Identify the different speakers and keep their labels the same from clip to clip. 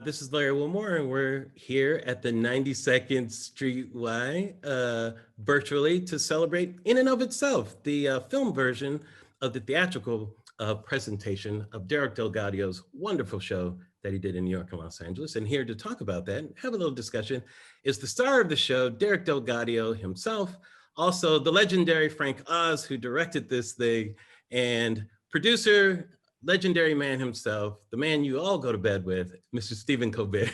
Speaker 1: This is Larry Wilmore, and we're here at the 92nd Street Y virtually to celebrate, in and of itself, the film version of the theatrical presentation of Derek DelGaudio's wonderful show that he did in New York and Los Angeles. And here to talk about that and have a little discussion is the star of the show, Derek DelGaudio himself, also the legendary Frank Oz, who directed this thing, and producer, legendary man himself, the man you all go to bed with, Mr. Stephen Colbert,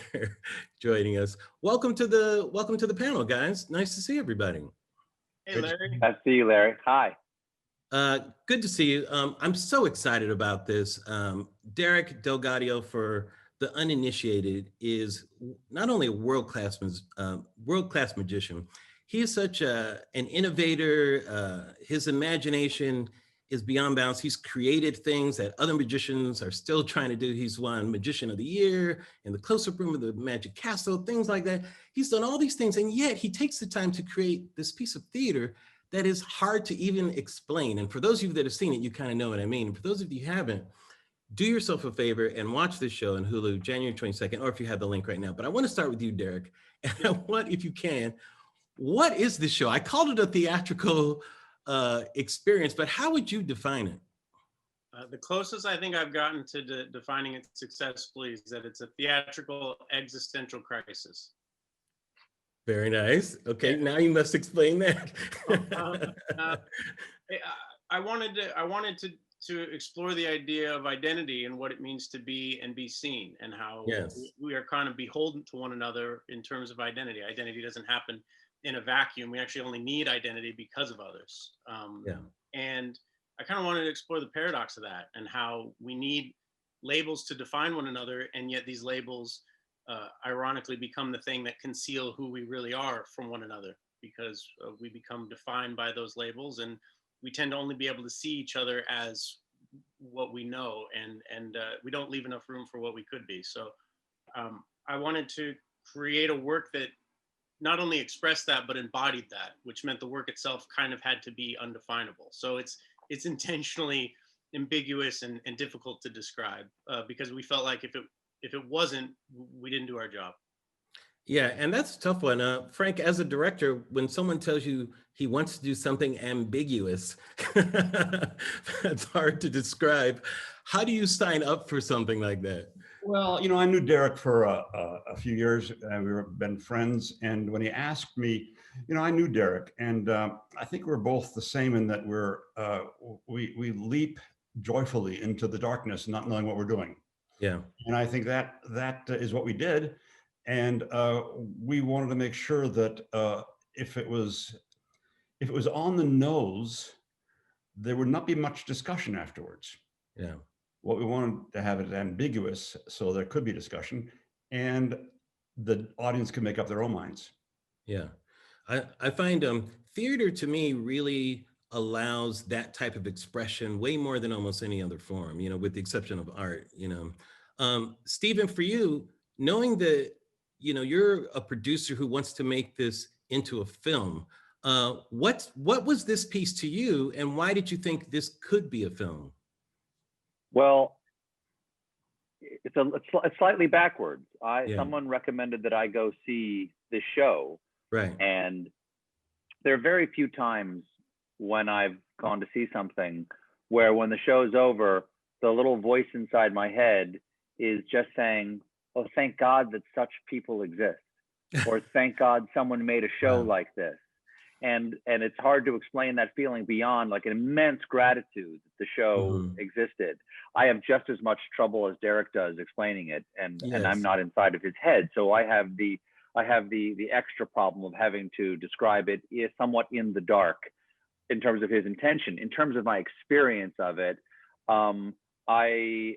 Speaker 1: joining us. Welcome to the panel, guys. Nice to see everybody.
Speaker 2: Hey, Larry.
Speaker 3: Nice to see you, Larry. Hi.
Speaker 1: Good to see you. I'm so excited about this. Derek DelGaudio, for the uninitiated, is not only a world-class magician. He is such an innovator. His imagination is beyond bounds. He's created things that other magicians are still trying to do. He's won Magician of the Year in the close-up room of the Magic Castle, things like that. He's done all these things, and yet he takes the time to create this piece of theater that is hard to even explain. And for those of you that have seen it, you kind of know what I mean. And for those of you who haven't, do yourself a favor and watch this show on Hulu, January 22nd, or if you have the link right now. But I want to start with you, Derek. And I want, if you can, what is this show? I called it a theatrical experience, but how would you define it?
Speaker 2: The closest I think I've gotten to defining it successfully is that it's a theatrical existential crisis.
Speaker 1: Very nice. Okay, now you must explain that.
Speaker 2: I wanted to explore the idea of identity and what it means to be and be seen, and how we are kind of beholden to one another in terms of identity. Identity doesn't happen in a vacuum. We actually only need identity because of others. And I kind of wanted to explore the paradox of that and how we need labels to define one another, and yet these labels ironically become the thing that conceal who we really are from one another, because we become defined by those labels, and we tend to only be able to see each other as what we know, and we don't leave enough room for what we could be. So I wanted to create a work that not only expressed that, but embodied that, which meant the work itself kind of had to be undefinable. So it's intentionally ambiguous and difficult to describe, because we felt like if it wasn't, we didn't do our job.
Speaker 1: Yeah, and that's a tough one. Frank, as a director, when someone tells you he wants to do something ambiguous, that's hard to describe. How do you sign up for something like that?
Speaker 4: Well, I knew Derek for a few years. We've been friends. And when he asked me, I knew Derek. And I think we're both the same in that we leap joyfully into the darkness, not knowing what we're doing.
Speaker 1: Yeah.
Speaker 4: And I think that is what we did. And we wanted to make sure that if it was on the nose, there would not be much discussion afterwards.
Speaker 1: Yeah.
Speaker 4: What we wanted to have it ambiguous, so there could be discussion, and the audience could make up their own minds.
Speaker 1: Yeah, I find theater to me really allows that type of expression way more than almost any other form, with the exception of art, Stephen, for you, knowing that, you're a producer who wants to make this into a film, what was this piece to you, and why did you think this could be a film?
Speaker 3: Well, it's slightly backwards. Someone recommended that I go see this show,
Speaker 1: right?
Speaker 3: And there are very few times when I've gone to see something where, when the show's over, the little voice inside my head is just saying, "Oh, thank God that such people exist," or "Thank God someone made a show like this." And it's hard to explain that feeling beyond like an immense gratitude that the show existed. I have just as much trouble as Derek does explaining it, and I'm not inside of his head, so I have the extra problem of having to describe it somewhat in the dark in terms of his intention. In terms of my experience of it, I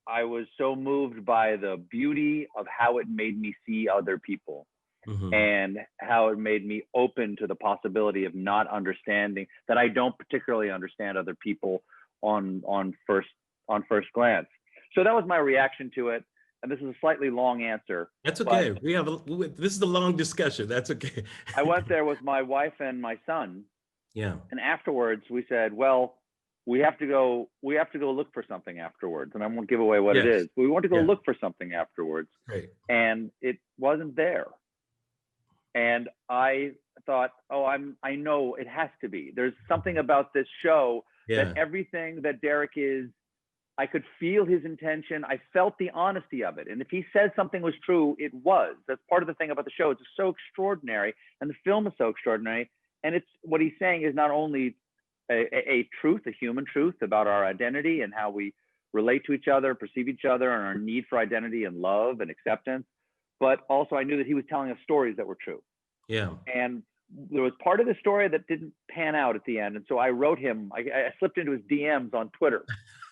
Speaker 3: was so moved by the beauty of how it made me see other people. And how it made me open to the possibility of not understanding, that I don't particularly understand other people on first glance. So that was my reaction to it. And this is a slightly long answer.
Speaker 1: That's okay. This is a long discussion. That's okay.
Speaker 3: I went there with my wife and my son.
Speaker 1: Yeah.
Speaker 3: And afterwards we said, well, we have to go look for something afterwards. And I won't give away what it
Speaker 1: Yes.
Speaker 3: is. We want to go
Speaker 1: Yeah.
Speaker 3: look for something afterwards.
Speaker 1: Great.
Speaker 3: And it wasn't there. And I thought, oh, I know it has to be. There's something about this show that everything that Derek is, I could feel his intention. I felt the honesty of it. And if he said something was true, it was. That's part of the thing about the show. It's so extraordinary. And the film is so extraordinary. And it's what he's saying is not only a truth, a human truth about our identity and how we relate to each other, perceive each other, and our need for identity and love and acceptance. But also I knew that he was telling us stories that were true.
Speaker 1: Yeah.
Speaker 3: And there was part of the story that didn't pan out at the end. And so I wrote him, I slipped into his DMs on Twitter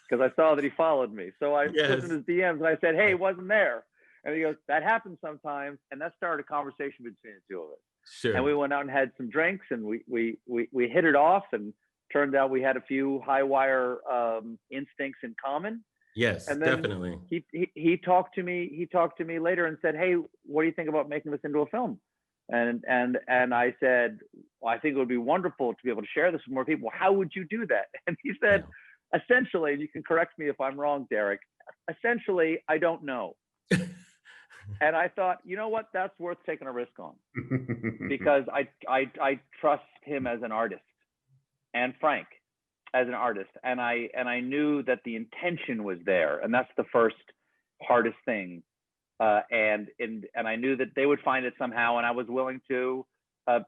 Speaker 3: because I saw that he followed me. So I slipped into his DMs and I said, hey, it wasn't there. And he goes, that happens sometimes. And that started a conversation between the two of us.
Speaker 1: Sure.
Speaker 3: And we went out and had some drinks and we hit it off, and turned out we had a few high wire instincts in common.
Speaker 1: Yes,
Speaker 3: and then
Speaker 1: definitely.
Speaker 3: He talked to me later and said, hey, what do you think about making this into a film? And I said, well, I think it would be wonderful to be able to share this with more people. How would you do that? And he said, essentially, and you can correct me if I'm wrong, Derek, essentially, I don't know. And I thought, you know what, that's worth taking a risk on, because I trust him as an artist, and Frank as an artist, and I knew that the intention was there, and that's the first hardest thing. And I knew that they would find it somehow, and I was willing to,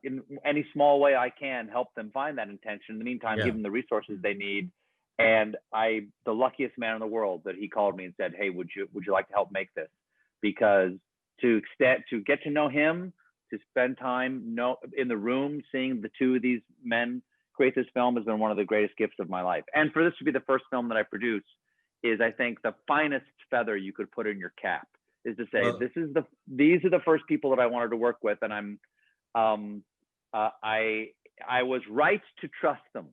Speaker 3: in any small way I can, help them find that intention. In the meantime, give them the resources they need. And the luckiest man in the world that he called me and said, hey, would you like to help make this? Because to get to know him, to spend time in the room, seeing the two of these men create this film has been one of the greatest gifts of my life. And for this to be the first film that I produce is, I think, the finest feather you could put in your cap, is to say, these are the first people that I wanted to work with. And I was right to trust them.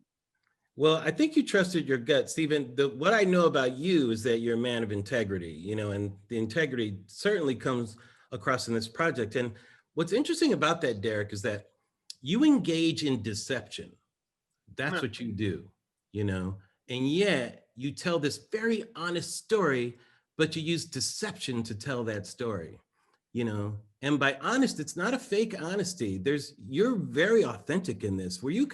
Speaker 1: Well, I think you trusted your gut, Stephen. What I know about you is that you're a man of integrity, and the integrity certainly comes across in this project. And what's interesting about that, Derek, is that you engage in deception. That's what you do, and yet you tell this very honest story, but you use deception to tell that story, and by honest, it's not a fake honesty. You're very authentic in this. Were you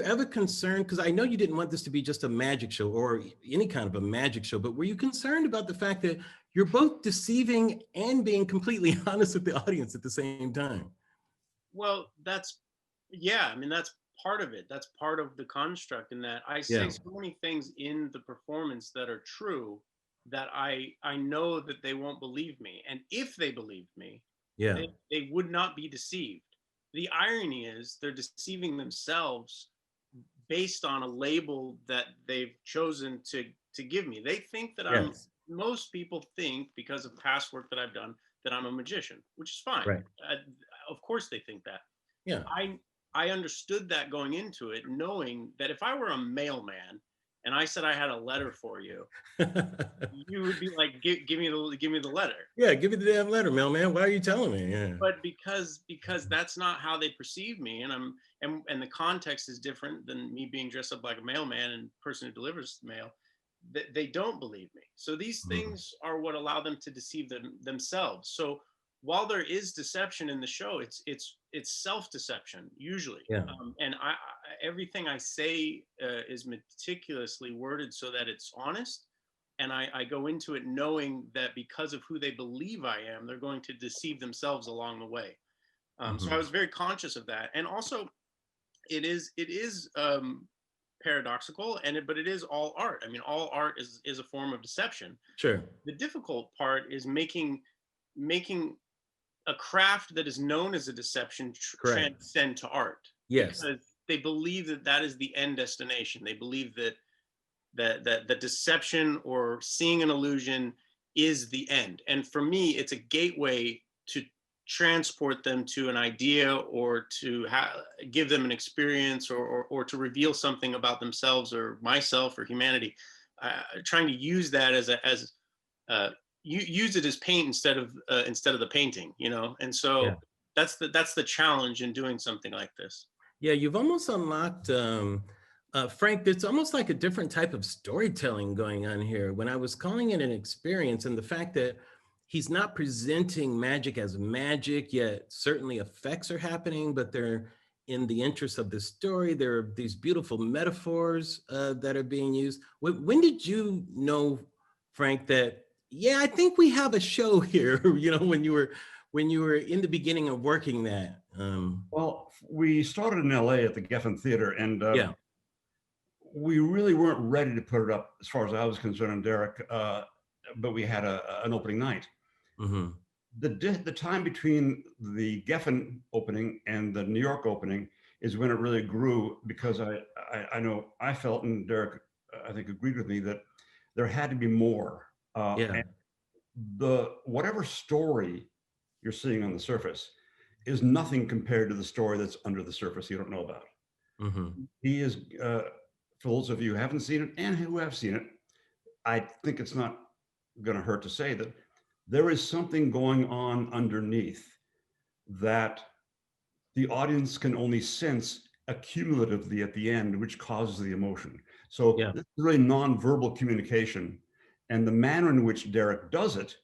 Speaker 1: ever concerned? Because I know you didn't want this to be just a magic show or any kind of a magic show, but were you concerned about the fact that you're both deceiving and being completely honest with the audience at the same time?
Speaker 2: Well, that's part of it. That's part of the construct, in that I say so many things in the performance that are true that I know that they won't believe me. And if they believed me, they would not be deceived. The irony is they're deceiving themselves based on a label that they've chosen to give me. They think that most people think, because of past work that I've done, that I'm a magician, which is fine.
Speaker 1: Right.
Speaker 2: Of course they think that.
Speaker 1: Yeah.
Speaker 2: I understood that going into it, knowing that if I were a mailman and I said I had a letter for you, you would be like, give me the letter.
Speaker 1: Yeah, give me the damn letter, mailman. Why are you telling me? Yeah.
Speaker 2: But because that's not how they perceive me, and the context is different than me being dressed up like a mailman and person who delivers the mail, they don't believe me. So these things are what allow them to deceive themselves. So while there is deception in the show, it's self-deception usually. And everything I say is meticulously worded so that it's honest. And I go into it knowing that because of who they believe I am, they're going to deceive themselves along the way. So I was very conscious of that. And also, it is paradoxical, but it is all art. I mean, all art is a form of deception.
Speaker 1: Sure.
Speaker 2: The difficult part is making a craft that is known as a deception transcend to art.
Speaker 1: Yes.
Speaker 2: Because they believe that is the end destination. They believe that deception or seeing an illusion is the end. And for me, it's a gateway to transport them to an idea, or to give them an experience, or to reveal something about themselves or myself or humanity. Trying to use that as use it as paint instead of the painting, And so that's the challenge in doing something like this.
Speaker 1: Yeah, you've almost unlocked Frank, there's almost like a different type of storytelling going on here. When I was calling it an experience, and the fact that he's not presenting magic as magic, yet certainly effects are happening, but they're in the interest of the story. There are these beautiful metaphors that are being used. When did you know, Frank, that yeah, I think we have a show here? You know, when you were in the beginning of working that.
Speaker 4: Well, we started in LA at the Geffen Theater, and
Speaker 1: Yeah.
Speaker 4: we really weren't ready to put it up as far as I was concerned, and Derek, but we had an opening night.
Speaker 1: Mm-hmm.
Speaker 4: The time between the Geffen opening and the New York opening is when it really grew, because I know I felt, and Derek I think agreed with me, that there had to be more.
Speaker 1: Yeah.
Speaker 4: And the whatever story you're seeing on the surface is nothing compared to the story that's under the surface you don't know about.
Speaker 1: Mm-hmm.
Speaker 4: He is, for those of you who haven't seen it and who have seen it, I think it's not going to hurt to say that there is something going on underneath that the audience can only sense accumulatively at the end, which causes the emotion. So
Speaker 1: Yeah.
Speaker 4: this is really nonverbal communication. And the manner in which Derek does it,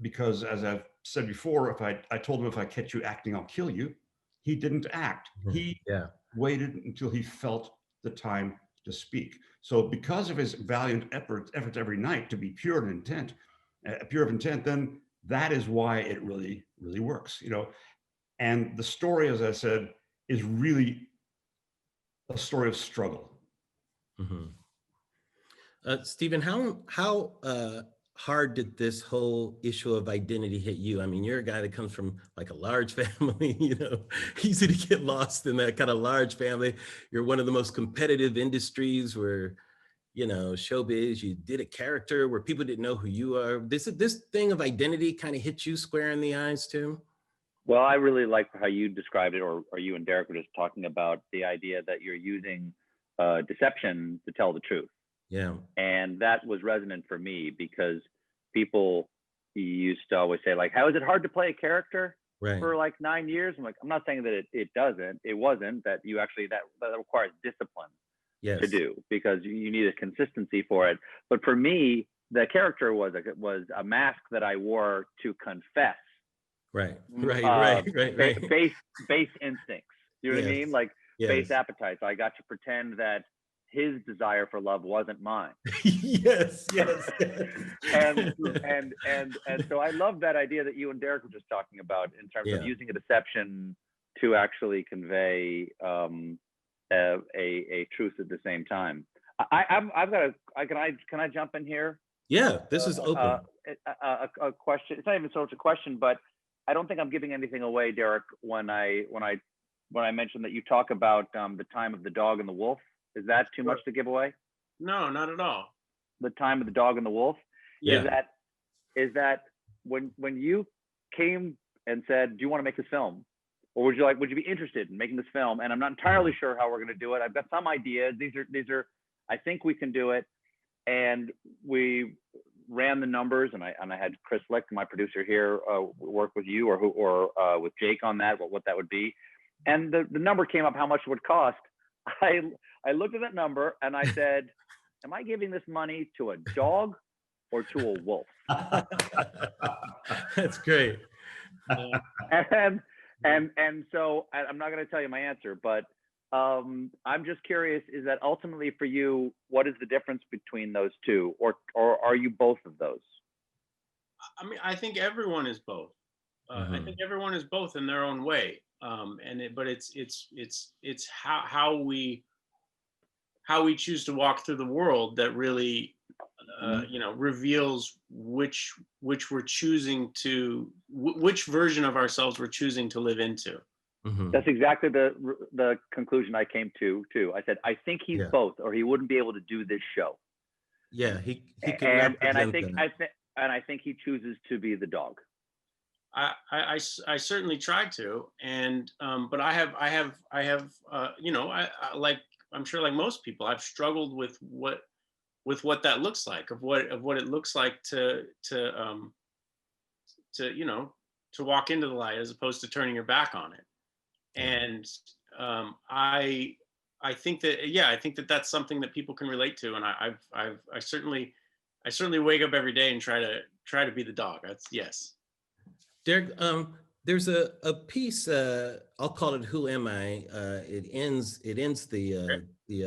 Speaker 4: because as I've said before, if I told him, if I catch you acting, I'll kill you, he didn't act. He
Speaker 1: Yeah.
Speaker 4: waited until he felt the time to speak. So because of his valiant efforts every night to be pure of intent, then that is why it really, really works, you know. And the story, as I said, is really a story of struggle.
Speaker 1: Mm-hmm. Stephen, how hard did this whole issue of identity hit you? I mean, you're a guy that comes from like a large family, you know, easy to get lost in that kind of large family. You're one of the most competitive industries where, you know, showbiz, you did a character where people didn't know who you are. This thing of identity kind of hit you square in the eyes too?
Speaker 3: Well, I really like how you described it, or you and Derek were just talking about the idea that you're using deception to tell the truth.
Speaker 1: Yeah.
Speaker 3: And that was resonant for me, because people used to always say, like, how is it hard to play a character
Speaker 1: Right.
Speaker 3: for like 9 years? I'm like, I'm not saying that it wasn't, that you actually, that requires discipline to do, because you need a consistency for it. But for me, the character was a mask that I wore to confess
Speaker 1: Right.
Speaker 3: base instincts. You know what I mean? Like base appetites. I got to pretend that his desire for love wasn't mine.
Speaker 1: Yes.
Speaker 3: and so I love that idea that you and Derek were just talking about, in terms of using a deception to actually convey a truth at the same time. Can I jump in here?
Speaker 1: Yeah, this is open.
Speaker 3: A question. It's not even so much a question, but I don't think I'm giving anything away, Derek, when I mentioned that you talk about the time of the dog and the wolf. Is that too much to give away?
Speaker 2: No, not at all.
Speaker 3: The time of the dog and the wolf.
Speaker 1: Yeah.
Speaker 3: Is that when you came and said, do you want to make this film? Or would you be interested in making this film? And I'm not entirely sure how we're going to do it. I've got some ideas. These are, I think we can do it. And we ran the numbers, and I had Chris Lick, my producer here, work with you or with Jake on that, what that would be. And the number came up how much it would cost. I looked at that number and I said, am I giving this money to a dog or to a wolf?
Speaker 1: That's great.
Speaker 3: And so I'm not going to tell you my answer, but I'm just curious, is that ultimately for you, what is the difference between those two, or are you both of those?
Speaker 2: I mean, I think everyone is both. I think everyone is both in their own way. But it's how we choose to walk through the world that really reveals which we're choosing to, which version of ourselves we're choosing to live into.
Speaker 3: That's exactly the conclusion I came to too. I said, I think he's both, or he wouldn't be able to do this show.
Speaker 1: Yeah, he could
Speaker 3: and I think he chooses to be the dog.
Speaker 2: I certainly try to, and but I have like, I'm sure like most people, I've struggled with what that looks like, of what it looks like to walk into the light as opposed to turning your back on it. And I I think that, yeah, I think that that's something that people can relate to, and I certainly wake up every day and try to be the dog. That's yes.
Speaker 1: Derek, there's a piece, I'll call it "Who Am I?" It ends the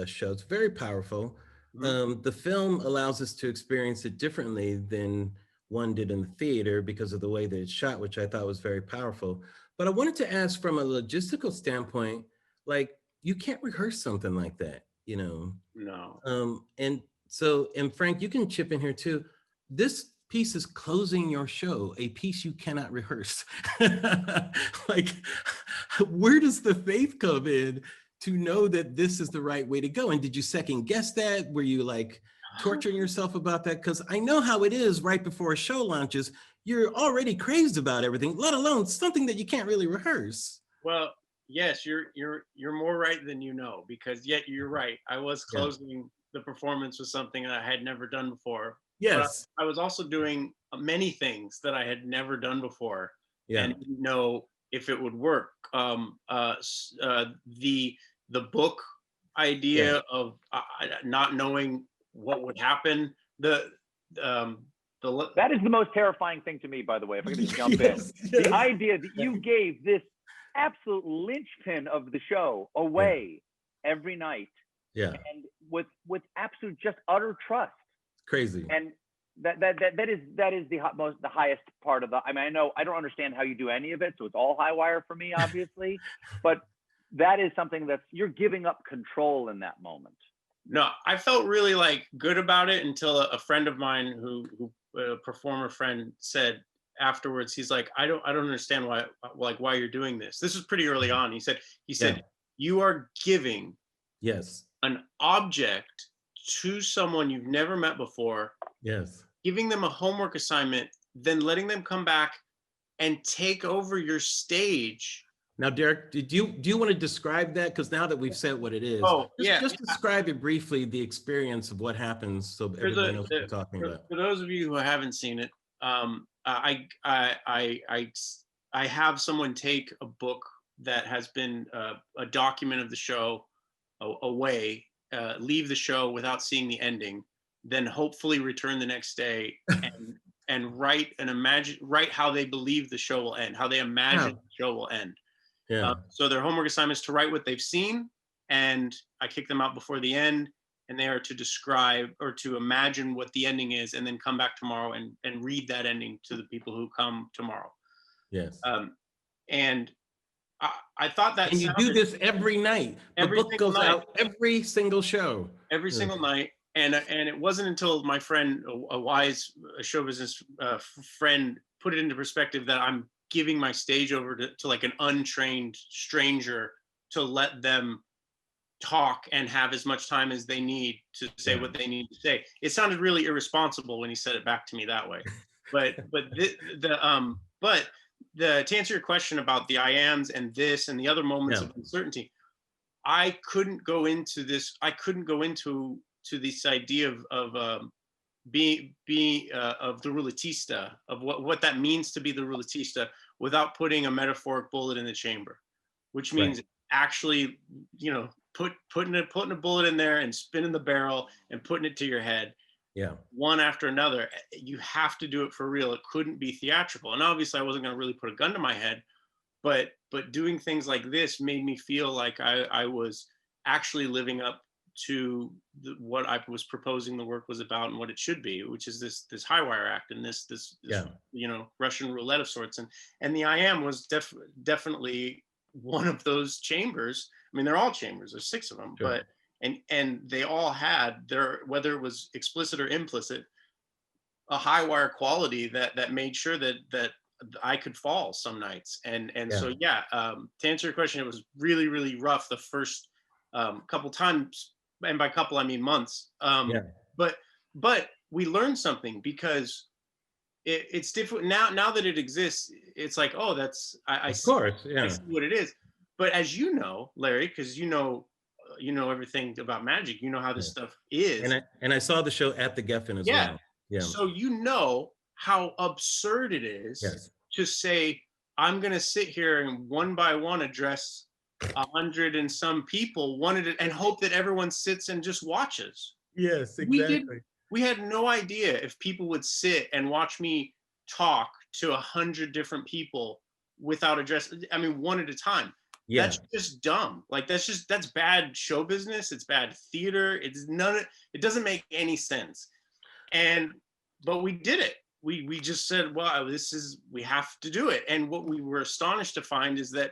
Speaker 1: show. It's very powerful.
Speaker 2: Mhm.
Speaker 1: The film allows us to experience it differently than one did in the theater because of the way that it's shot, which I thought was very powerful. But I wanted to ask, from a logistical standpoint, like, you can't rehearse something like that, you know?
Speaker 2: No.
Speaker 1: And so, and Frank, you can chip in here too. This piece is closing your show, a piece you cannot rehearse. Like, where does the faith come in to know that this is the right way to go? And did you second guess that? Were you like torturing yourself about that? Because I know how it is right before a show launches. You're already crazed about everything, let alone something that you can't really rehearse.
Speaker 2: Well, yes, you're more right than you know, because yet you're right. I was
Speaker 1: Yeah.
Speaker 2: closing the performance with something that I had never done before, but
Speaker 1: Yes.
Speaker 2: I was also doing many things that I had never done before,
Speaker 1: Yeah.
Speaker 2: and didn't know if it would work. The book
Speaker 1: Yeah.
Speaker 2: idea of not knowing what would happen. Um,
Speaker 3: That is the most terrifying thing to me, by the way, if I could just jump in.
Speaker 1: Yes,
Speaker 3: The
Speaker 1: yes.
Speaker 3: idea that you gave this absolute linchpin of the show away every night,
Speaker 1: Yeah.
Speaker 3: and with absolute just utter trust.
Speaker 1: Crazy.
Speaker 3: And that is the highest part of the. I mean, I know I don't understand how you do any of it, so it's all high wire for me, obviously. But that is something that's, you're giving up control in that moment.
Speaker 2: No, I felt really like good about it until a friend of mine who a performer friend said afterwards, he's like, I don't understand why you're doing this. This was pretty early on. He said
Speaker 1: Yeah.
Speaker 2: you are giving
Speaker 1: Yes.
Speaker 2: an object to someone you've never met before,
Speaker 1: Yes.
Speaker 2: giving them a homework assignment, then letting them come back and take over your stage.
Speaker 1: Now, Derek, do you want to describe that? Because now that we've said what it is,
Speaker 2: Oh, yeah.
Speaker 1: just describe it briefly, the experience of what happens, so everybody knows what you're talking about.
Speaker 2: For those of you who haven't seen it, I have someone take a book that has been a document of the show away, leave the show without seeing the ending, then hopefully return the next day and write how they believe the show will end, how they imagine the show will end.
Speaker 1: Yeah.
Speaker 2: So their homework assignment is to write what they've seen, and I kick them out before the end, and they are to describe or to imagine what the ending is, and then come back tomorrow and read that ending to the people who come tomorrow.
Speaker 1: Yes.
Speaker 2: And I thought that.
Speaker 1: And you do this every night. The book goes out every single show.
Speaker 2: Every single night. And it wasn't until my friend, a wise show business friend, put it into perspective that I'm giving my stage over to like an untrained stranger to let them talk and have as much time as they need to say what they need to say. It sounded really irresponsible when he said it back to me that way. But to answer your question about the I ams and this and the other moments of uncertainty, I couldn't go into this. I couldn't go into this idea of being of the ruletista, of what that means to be the ruletista, without putting a metaphoric bullet in the chamber, which means actually, putting a bullet in there and spinning the barrel and putting it to your head. Yeah. One after another. You have to do it for real. It couldn't be theatrical. And obviously I wasn't going to really put a gun to my head, but doing things like this made me feel like I was actually living up to what I was proposing the work was about and what it should be, which is this high wire act and this Russian roulette of sorts. And the I am was definitely one of those chambers. I mean, they're all chambers. There's 6 of them, but and they all had their, whether it was explicit or implicit, a high wire quality that made sure that I could fall some nights. And so to answer your question, it was really, really rough the first couple times, and by couple I mean months. But we learned something, because it's different now that it exists. It's like, oh, that's I see what it is. But as you know, Larry, because you know everything about magic, you know how this stuff is.
Speaker 1: And I saw the show at the Geffen as well. Yeah.
Speaker 2: So you know how absurd it is to say, I'm going to sit here and one by one address 100 and some people wanted it and hope that everyone sits and just watches.
Speaker 1: Yes, exactly.
Speaker 2: We had no idea if people would sit and watch me talk to 100 different people without address. I mean, one at a time.
Speaker 1: Yeah.
Speaker 2: That's just dumb. Like that's bad show business. It's bad theater. It doesn't make any sense. But we did it. We just said, well, we have to do it. And what we were astonished to find is that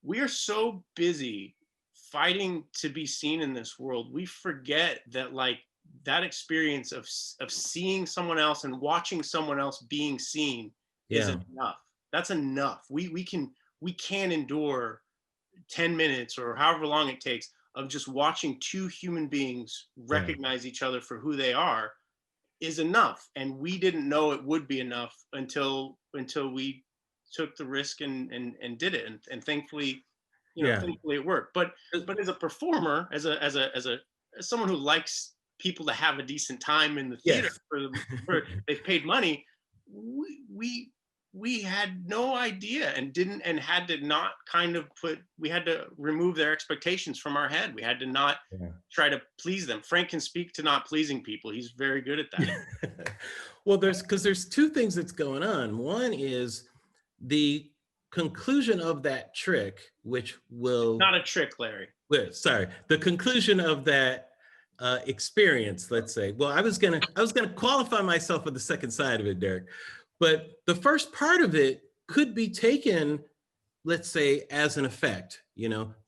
Speaker 2: we are so busy fighting to be seen in this world, we forget that like that experience of seeing someone else and watching someone else being seen is enough. That's enough. We can endure 10 minutes or however long it takes of just watching two human beings recognize each other for who they are is enough. And we didn't know it would be enough until we took the risk and did it. And thankfully, thankfully it worked. But as a performer, as someone who likes people to have a decent time in the theater, for they've paid money, we had no idea and had to not we had to remove their expectations from our head. We had to not try to please them. Frank can speak to not pleasing people. He's very good at that.
Speaker 1: Well, there's two things that's going on. One is the conclusion of that trick, which will...
Speaker 2: Not a trick, Larry.
Speaker 1: Sorry. The conclusion of that experience, let's say. Well, I was gonna qualify myself for the second side of it, Derek. But the first part of it could be taken, let's say, as an effect,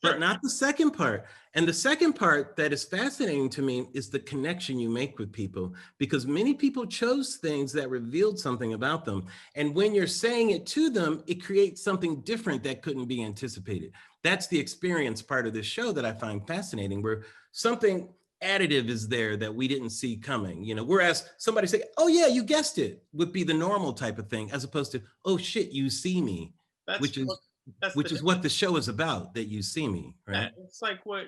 Speaker 1: but not the second part. And the second part that is fascinating to me is the connection you make with people, because many people chose things that revealed something about them. And when you're saying it to them, it creates something different that couldn't be anticipated. That's the experience part of this show that I find fascinating, where something additive is there that we didn't see coming, whereas somebody say, oh yeah, you guessed it, would be the normal type of thing, as opposed to, oh shit, you see me, which is what the show is about, that you see me, right?
Speaker 2: Yeah, it's like what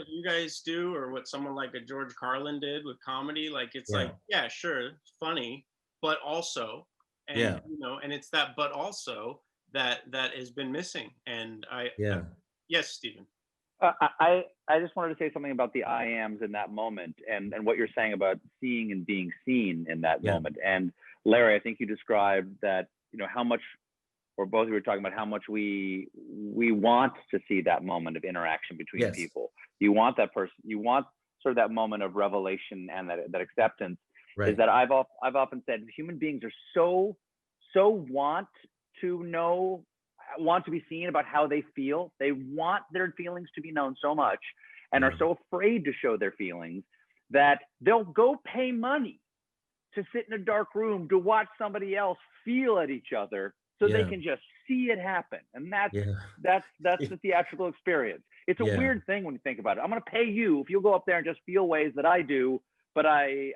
Speaker 2: you guys do, or what someone like a George Carlin did with comedy. Like, it's like, yeah, sure, funny, but also, and and it's that, but also that has been missing. And yes, Stephen.
Speaker 3: I just wanted to say something about the I ams in that moment, and what you're saying about seeing and being seen in that moment. And Larry, I think you described that, how much, or both of you were talking about how much we want to see that moment of interaction between people. You want that person, you want sort of that moment of revelation and that acceptance. Right. Is that I've often said human beings are so want to be seen about how they feel. They want their feelings to be known so much, and are so afraid to show their feelings that they'll go pay money to sit in a dark room to watch somebody else feel at each other so they can just see it happen. And that's the theatrical experience. It's a weird thing when you think about it. I'm going to pay you if you'll go up there and just feel ways that I do, but I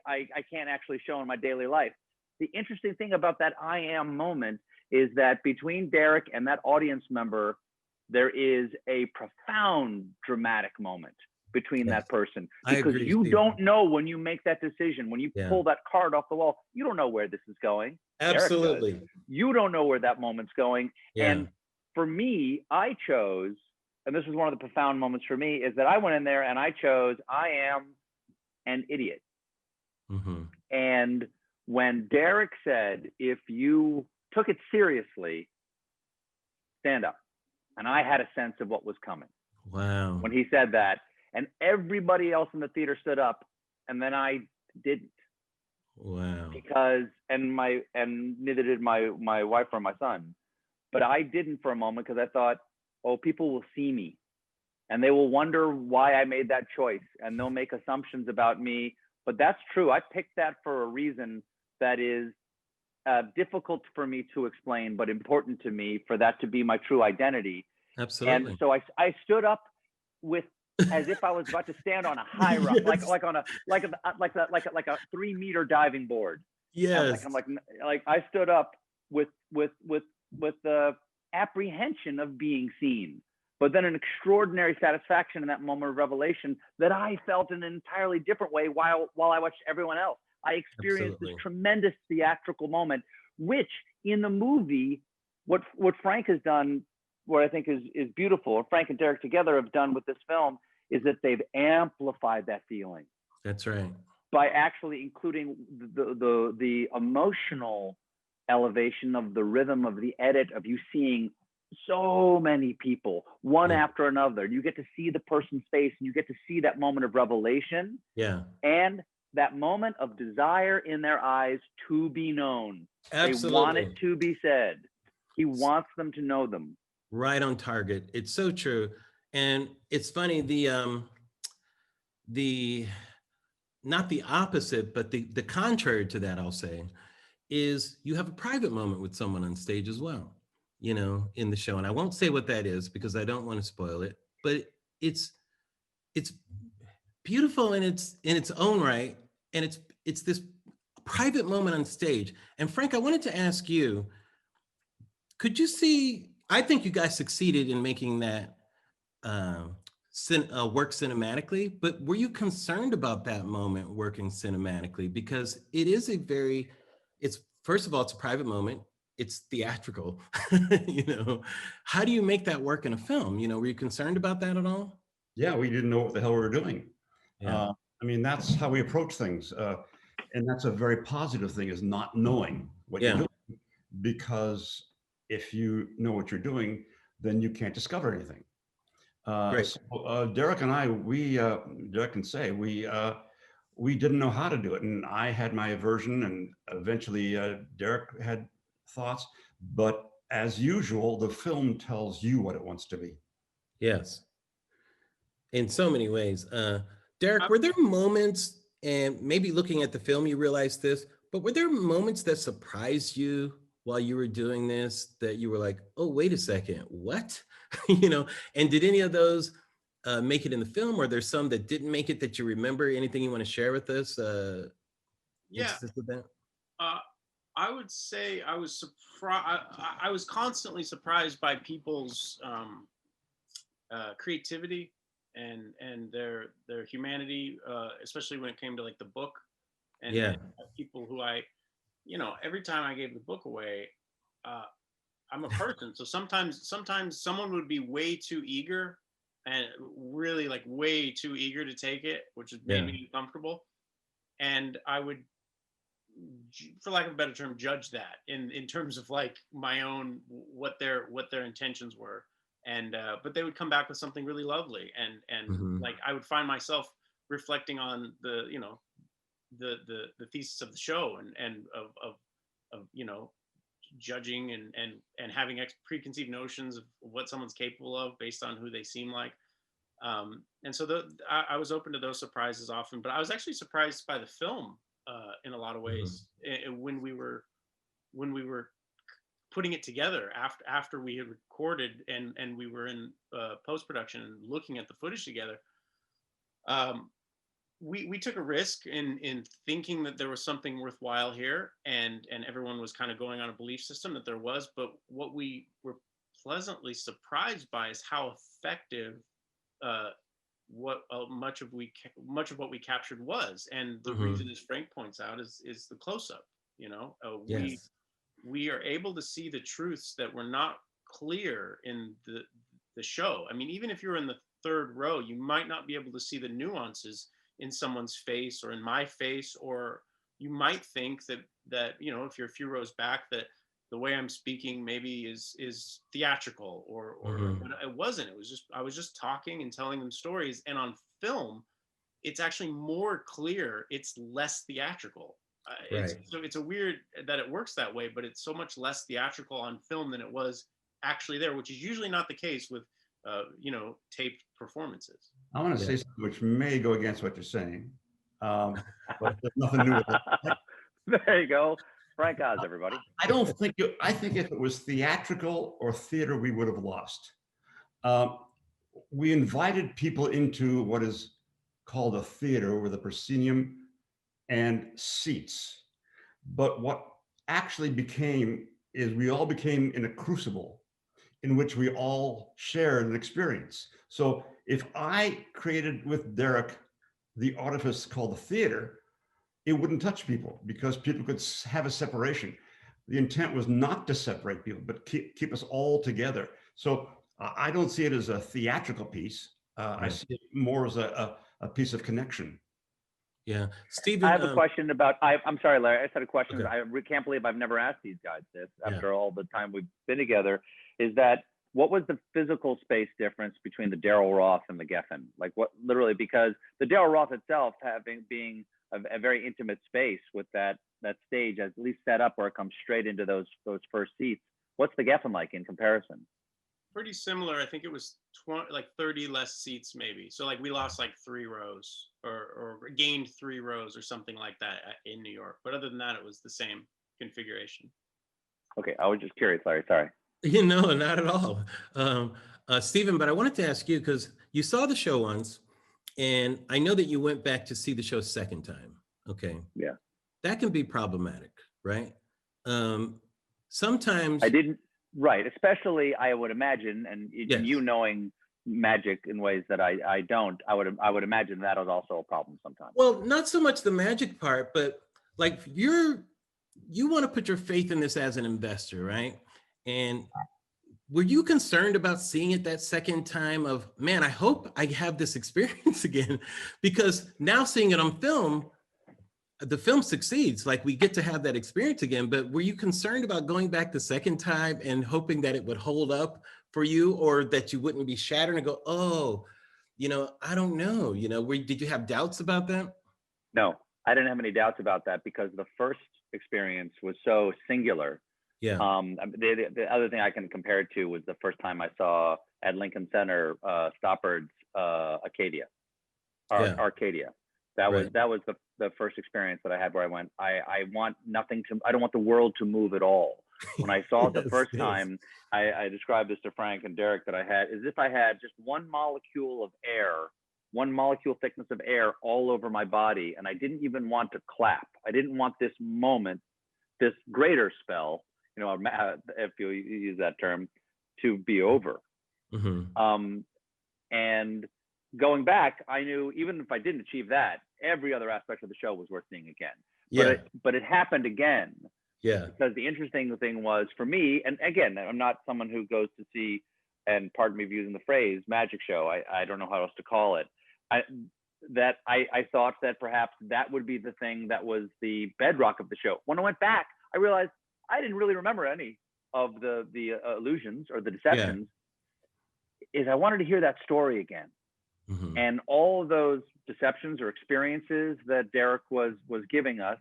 Speaker 3: can't actually show in my daily life. The interesting thing about that I am moment is that between Derek and that audience member, there is a profound dramatic moment between that person, because you don't know when you make that decision, when you pull that card off the wall, you don't know where this is going.
Speaker 1: Absolutely.
Speaker 3: You don't know where that moment's going. And for me, I chose, and this was one of the profound moments for me, is that I went in there and I chose, I am an idiot.
Speaker 1: Mm-hmm.
Speaker 3: And when Derek said, if you took it seriously, stand up. And I had a sense of what was coming.
Speaker 1: Wow.
Speaker 3: When he said that, and everybody else in the theater stood up, and then I didn't.
Speaker 1: Wow.
Speaker 3: Because, and neither did my wife or my son, but I didn't for a moment, because I thought, oh, people will see me and they will wonder why I made that choice, and they'll make assumptions about me. But that's true. I picked that for a reason that is difficult for me to explain, but important to me, for that to be my true identity.
Speaker 1: Absolutely.
Speaker 3: And so I stood up with, as if I was about to stand on a high rock, like a 3-meter diving board.
Speaker 1: Yes.
Speaker 3: Like I stood up with the apprehension of being seen, but then an extraordinary satisfaction in that moment of revelation that I felt in an entirely different way while I watched everyone else. I experienced this tremendous theatrical moment, which in the movie, what Frank has done what I think is beautiful, or Frank and Derek together have done with this film, is that they've amplified that feeling.
Speaker 1: That's right.
Speaker 3: By actually including the emotional elevation of the rhythm of the edit, of you seeing so many people, one after another. You get to see the person's face, and you get to see that moment of revelation.
Speaker 1: Yeah.
Speaker 3: And that moment of desire in their eyes to be known.
Speaker 1: Absolutely.
Speaker 3: They want it to be said. He wants them to know them.
Speaker 1: Right on target. It's so true. And it's funny, not the opposite, but the contrary to that, I'll say, is you have a private moment with someone on stage as well, you know, in the show. And I won't say what that is because I don't want to spoil it, but it's beautiful in its own right. And it's this private moment on stage. And Frank, I wanted to ask you, could you see, I think you guys succeeded in making that work cinematically, but were you concerned about that moment working cinematically? Because it is it's first of all, it's a private moment. It's theatrical, you know. How do you make that work in a film? You know, were you concerned about that at all?
Speaker 4: Yeah, we didn't know what the hell we were doing.
Speaker 1: Yeah.
Speaker 4: I mean, that's how we approach things. And that's a very positive thing, is not knowing what you're doing. Because if you know what you're doing, then you can't discover anything. So, Derek and I, Derek can say, we didn't know how to do it. And I had my version, and eventually Derek had thoughts. But as usual, the film tells you what it wants to be.
Speaker 1: Yes. In so many ways. Derek, were there moments, and maybe looking at the film, you realized this, but were there moments that surprised you while you were doing this, that you were like, oh, wait a second, what? You know, and did any of those make it in the film, or there's some that didn't make it that you remember? Anything you want to share with us? With that?
Speaker 2: I would say I was surprised. I was constantly surprised by people's creativity and their humanity, especially when it came to like the book, and people who you know, every time I gave the book away, I'm a person. So sometimes someone would be way too eager, and really like way too eager to take it, which made me uncomfortable. And I would, for lack of a better term, judge that in terms of like my own, what their intentions were. And, but they would come back with something really lovely. And like, I would find myself reflecting on the, you know, the thesis of the show, and of you know, judging and having preconceived notions of what someone's capable of based on who they seem like. And so I was open to those surprises often, but I was actually surprised by the film in a lot of ways when we were putting it together after we had recorded and we were in post-production and looking at the footage together. We took a risk in thinking that there was something worthwhile here, and everyone was kind of going on a belief system that there was. But what we were pleasantly surprised by is how effective much of what we captured was. And the reason, as Frank points out, is the close-up. You know, we are able to see the truths that were not clear in the show. I mean, even if you're in the third row, you might not be able to see the nuances in someone's face or in my face, or you might think that you know, if you're a few rows back, that the way I'm speaking maybe is theatrical, or but it wasn't. It was just, I was just talking and telling them stories. And on film, it's actually more clear. It's less theatrical. So it's a weird that it works that way, but it's so much less theatrical on film than it was actually there, which is usually not the case with you know, taped performances.
Speaker 4: I want to say something which may go against what you're saying, but there's nothing new with it.
Speaker 3: There you go. Frank Oz, everybody.
Speaker 4: I think if it was theatrical or theater, we would have lost. We invited people into what is called a theater with a proscenium and seats. But what actually became is we all became in a crucible in which we all shared an experience. So if I created with Derek the artifice called the theater, it wouldn't touch people because people could have a separation. The intent was not to separate people, but keep us all together. So I don't see it as a theatrical piece. I see it more as a piece of connection.
Speaker 1: Yeah, Stephen.
Speaker 3: I have a question about. I'm sorry, Larry. I just had a question.
Speaker 1: Okay.
Speaker 3: I can't believe I've never asked these guys this
Speaker 1: Yeah.
Speaker 3: after all the time we've been together. Is that what was the physical space difference between the Daryl Roth and the Geffen? Like what, literally, because the Daryl Roth itself being a very intimate space with that stage at least set up where it comes straight into those first seats. What's the Geffen like in comparison?
Speaker 2: Pretty similar. I think it was 20, like 30 less seats maybe. So like we lost like 3 rows or gained 3 rows or something like that in New York. But other than that, it was the same configuration.
Speaker 3: Okay, I was just curious, Larry. Sorry.
Speaker 1: You know, not at all. Stephen, but I wanted to ask you, because you saw the show once, and I know that you went back to see the show a second time. Okay.
Speaker 3: Yeah.
Speaker 1: That can be problematic, right? Sometimes
Speaker 3: I didn't, right. Especially, I would imagine, and you knowing magic in ways that I don't, I would imagine that was also a problem sometimes.
Speaker 1: Well, not so much the magic part, but like you want to put your faith in this as an investor, right? And were you concerned about seeing it that second time of, man, I hope I have this experience again? Because now seeing it on film, the film succeeds, like we get to have that experience again. But were you concerned about going back the second time and hoping that it would hold up for you, or that you wouldn't be shattered and go, oh, you know, I don't know, you know, did you have doubts about that?
Speaker 3: No, I didn't have any doubts about that because the first experience was so singular.
Speaker 1: Yeah.
Speaker 3: The other thing I can compare it to was the first time I saw at Lincoln Center Stoppard's Arcadia. That was the first experience that I had where I went, I want nothing to, I don't want the world to move at all. When I saw it the first time, I described this to Frank and Derek, that I had, as if I had just one molecule of air, one molecule thickness of air all over my body. And I didn't even want to clap. I didn't want this moment, this greater spell, you know, if you use that term, to be over. Mm-hmm. And going back, I knew even if I didn't achieve that, every other aspect of the show was worth seeing again.
Speaker 1: Yeah.
Speaker 3: But it happened again.
Speaker 1: Yeah.
Speaker 3: Because the interesting thing was for me, and again, I'm not someone who goes to see, and pardon me for using the phrase, magic show. I don't know how else to call it. I thought that perhaps that would be the thing that was the bedrock of the show. When I went back, I realized I didn't really remember any of the illusions or the deceptions. Yeah. Is I wanted to hear that story again. Mm-hmm. And all of those deceptions or experiences that Derek was giving us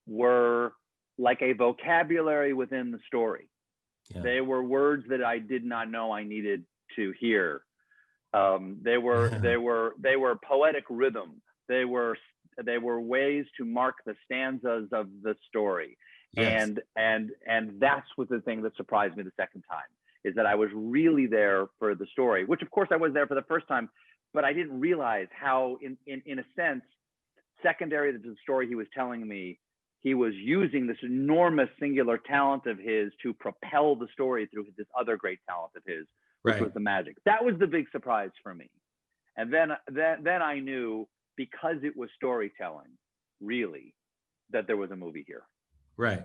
Speaker 3: were like a vocabulary within the story. Yeah. They were words that I did not know I needed to hear. They were poetic rhythm. They were ways to mark the stanzas of the story. Yes. And that's what the thing that surprised me the second time, is that I was really there for the story, which of course I was there for the first time, but I didn't realize how in a sense, secondary to the story he was telling me, he was using this enormous singular talent of his to propel the story through this other great talent of his, which was the magic. That was the big surprise for me. And then I knew, because it was storytelling, really, that there was a movie here.
Speaker 1: Right.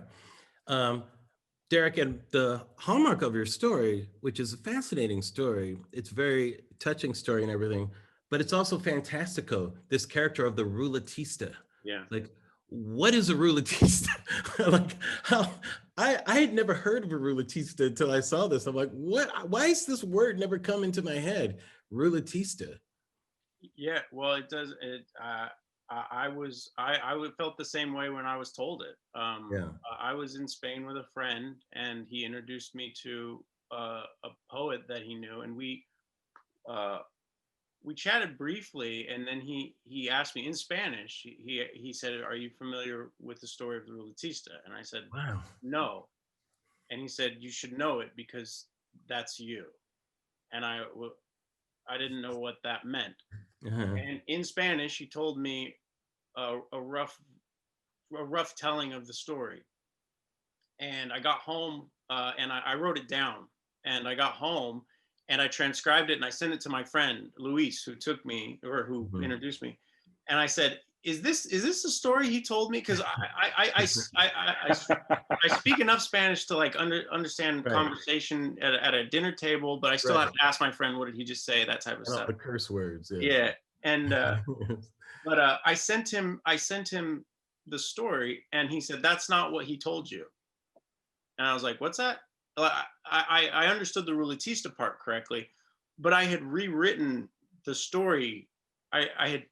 Speaker 1: Derek, and the hallmark of your story, which is a fascinating story, it's a very touching story and everything, but it's also fantastico, this character of the rouletista.
Speaker 2: Yeah.
Speaker 1: Like, what is a rouletista? Like, how I had never heard of a rouletista until I saw this. I'm like, what? Why is this word never come into my head? Rouletista.
Speaker 2: Yeah, well, it does. I felt the same way when I was told it. I was in Spain with a friend, and he introduced me to a poet that he knew, and we chatted briefly, and then he asked me in Spanish. He said, "Are you familiar with the story of the rouletista?" And I said,
Speaker 1: "Wow,
Speaker 2: no." And he said, "You should know it because that's you." And I didn't know what that meant. Uh-huh. And in Spanish, he told me a rough telling of the story. And I got home and I wrote it down. And I got home and I transcribed it and I sent it to my friend Luis, who took me, or who introduced me. And I said, is this the story he told me? Because I speak enough Spanish to like understand
Speaker 1: Right.
Speaker 2: conversation at a dinner table, but I still have to ask my friend, what did he just say? That type of
Speaker 1: All
Speaker 2: stuff.
Speaker 1: the curse words. Yes.
Speaker 2: Yeah. And but I sent him the story, and he said, that's not what he told you. And I was like, what's that? Well, I understood the Ruletista part correctly, but I had rewritten the story. I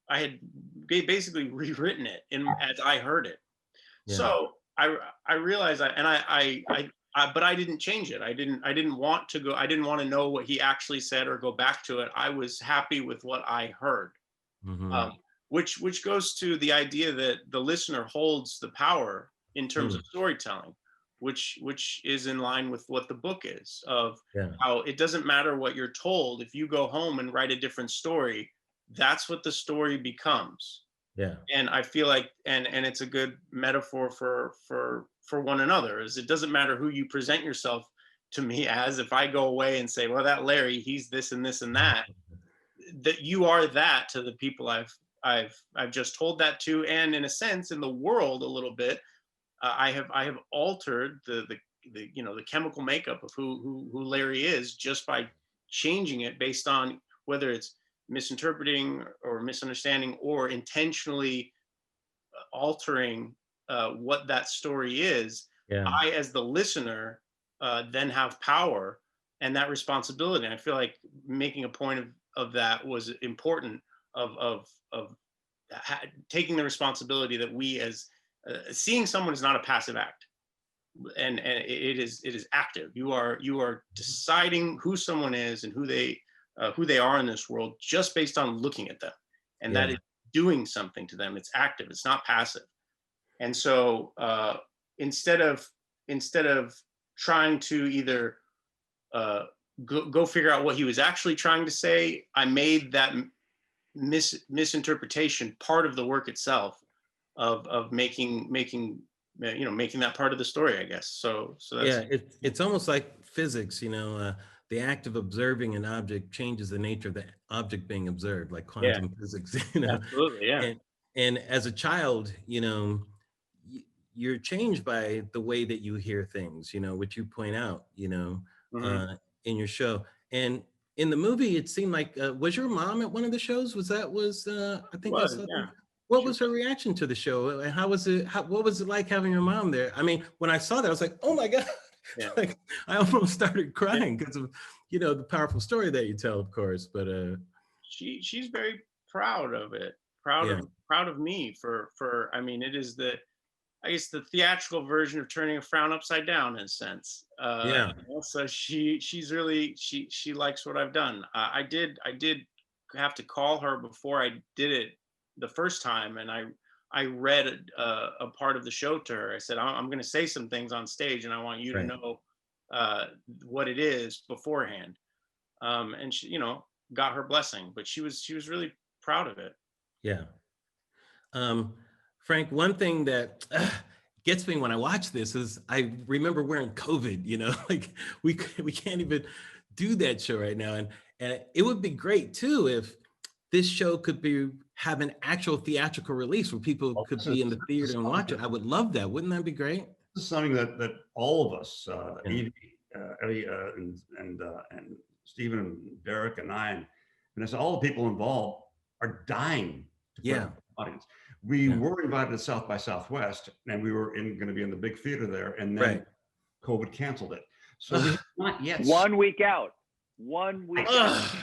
Speaker 2: had basically rewritten it as I heard it.
Speaker 1: Yeah.
Speaker 2: So I realized but I didn't change it. I didn't want to go. I didn't want to know what he actually said or go back to it. I was happy with what I heard, which goes to the idea that the listener holds the power in terms of storytelling, which is in line with what the book is, of how it doesn't matter what you're told. If you go home and write a different story, that's what the story becomes.
Speaker 1: Yeah.
Speaker 2: And I feel like, and it's a good metaphor for one another, is it doesn't matter who you present yourself to me as. If I go away and say, well, that Larry, he's this and this and that, that you are that to the people I've just told that to. And in a sense, in the world a little bit, I have altered the chemical makeup of who Larry is, just by changing it based on whether it's misinterpreting or misunderstanding or intentionally altering what that story is. I, as the listener, then have power and that responsibility. And I feel like making a point of that was important, of taking the responsibility that we, as seeing someone is not a passive act, and it is active. You are deciding who someone is and who they are in this world just based on looking at them, and that is doing something to them. It's active. It's not passive. And so instead of trying to either go figure out what he was actually trying to say, I made that misinterpretation part of the work itself, of making that part of the story, I guess. So that's,
Speaker 1: it's almost like physics, the act of observing an object changes the nature of the object being observed, like quantum physics.
Speaker 2: Absolutely, yeah.
Speaker 1: And as a child, you're changed by the way that you hear things, which you point out, in your show. And in the movie, it seemed like, was your mom at one of the shows? I think I saw that. What was her reaction to the show? And how was it? What was it like having your mom there? I mean, when I saw that, I was like, oh my God. Like, I almost started crying because of, the powerful story that you tell, of course. But
Speaker 2: she's very proud of it. Proud of me for I mean, it is the theatrical version of turning a frown upside down, in a sense. So she's really, she likes what I've done. I did have to call her before I did it the first time, and I read a part of the show to her. I said, I'm going to say some things on stage, and I want you to know what it is beforehand. And she, got her blessing, but she was really proud of it.
Speaker 1: Yeah. Frank, one thing that gets me when I watch this is I remember wearing COVID, like we can't even do that show right now. And it would be great too if this show could have an actual theatrical release where people could be in the theater and watch it. I would love that. Wouldn't that be great?
Speaker 4: This is something that all of us, Evie, Ellie, and Stephen and Derek and I, and it's all the people involved are dying to put an audience. We were invited to South by Southwest, and we were going to be in the big theater there, and then COVID canceled it. So we have not yet.
Speaker 3: 1 week out. 1 week out.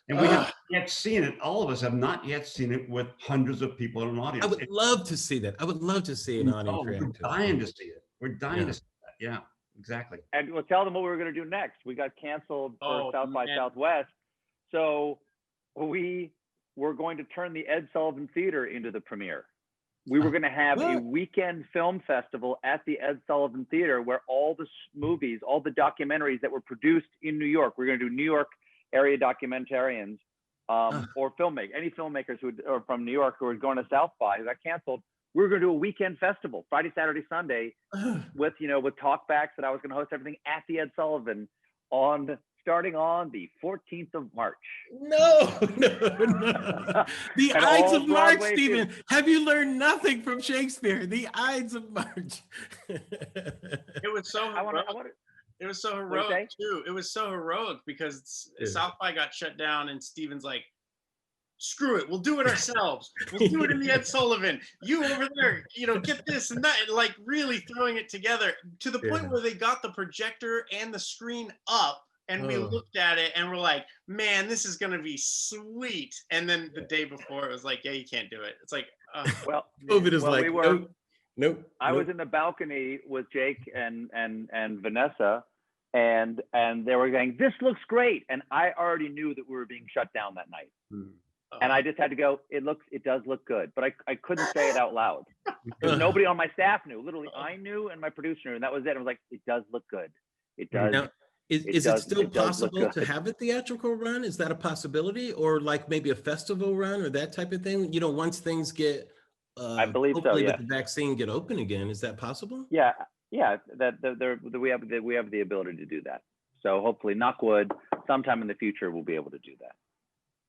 Speaker 4: And we haven't yet seen it. All of us have not yet seen it with hundreds of people in an audience.
Speaker 1: I would love to see that. I would love to see an audience reaction.
Speaker 4: We're dying to see it. We're dying to see that. Yeah, exactly.
Speaker 3: And we'll tell them what we were going to do next. We got canceled for South by Southwest. So we were going to turn the Ed Sullivan Theater into the premiere. We were going to have a weekend film festival at the Ed Sullivan Theater where all the movies, all the documentaries that were produced in New York, we're going to do New York area documentarians or any filmmakers who are from New York who were going to South by, who got canceled. We were going to do a weekend festival, Friday, Saturday, Sunday, with talkbacks, that I was going to host everything at the Ed Sullivan on starting on the 14th of March.
Speaker 1: No. The Ides of March,
Speaker 3: Broadway
Speaker 1: Stephen. Have you learned nothing from Shakespeare? The Ides of March.
Speaker 2: It was so heroic. It was so heroic too. It was so heroic because South by got shut down, and Stephen's like, screw it, we'll do it ourselves. We'll do it in the Ed Sullivan. You over there, get this and that, and like really throwing it together to the point where they got the projector and the screen up, and we looked at it and we're like, man, this is gonna be sweet. And then the day before it was like, yeah, you can't do it. It's like,
Speaker 1: well, COVID is like, nope.
Speaker 3: I was in the balcony with Jake and Vanessa, and they were going, this looks great. And I already knew that we were being shut down that night. And I just had to go, it does look good. But I couldn't say it out loud. Because nobody on my staff knew. Literally, I knew and my producer knew, and that was it. I was like, it does look good. It does.
Speaker 1: Now, is it still possible to have a theatrical run? Is that a possibility? Or like maybe a festival run or that type of thing? Once things get,
Speaker 3: I believe so, yeah.
Speaker 1: With the vaccine get open again, is that possible?
Speaker 3: Yeah. We have the ability to do that. So hopefully, knock wood, sometime in the future we'll be able to do that.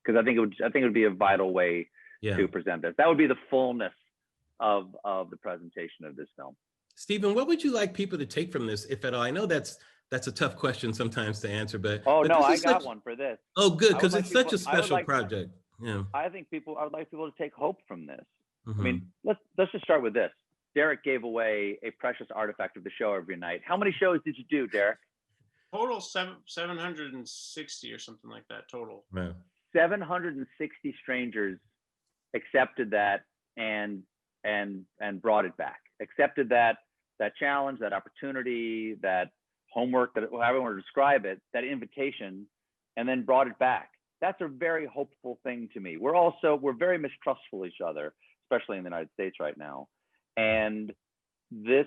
Speaker 3: Because I think it would be a vital way to present this. That would be the fullness of the presentation of this film.
Speaker 1: Stephen, what would you like people to take from this, if at all? I know that's a tough question sometimes to answer, but
Speaker 3: I got one for this.
Speaker 1: Oh, good, because it's such a special project. Yeah,
Speaker 3: I would like people to take hope from this. I mean, let's just start with this. Derek gave away a precious artifact of the show every night. How many shows did you do, Derek?
Speaker 2: Total 760 or something like that total.
Speaker 1: Wow.
Speaker 3: 760 strangers accepted that and brought it back. Accepted that challenge, that opportunity, that homework, that however you want to describe it, that invitation, and then brought it back. That's a very hopeful thing to me. We're very mistrustful of each other, especially in the United States right now. And this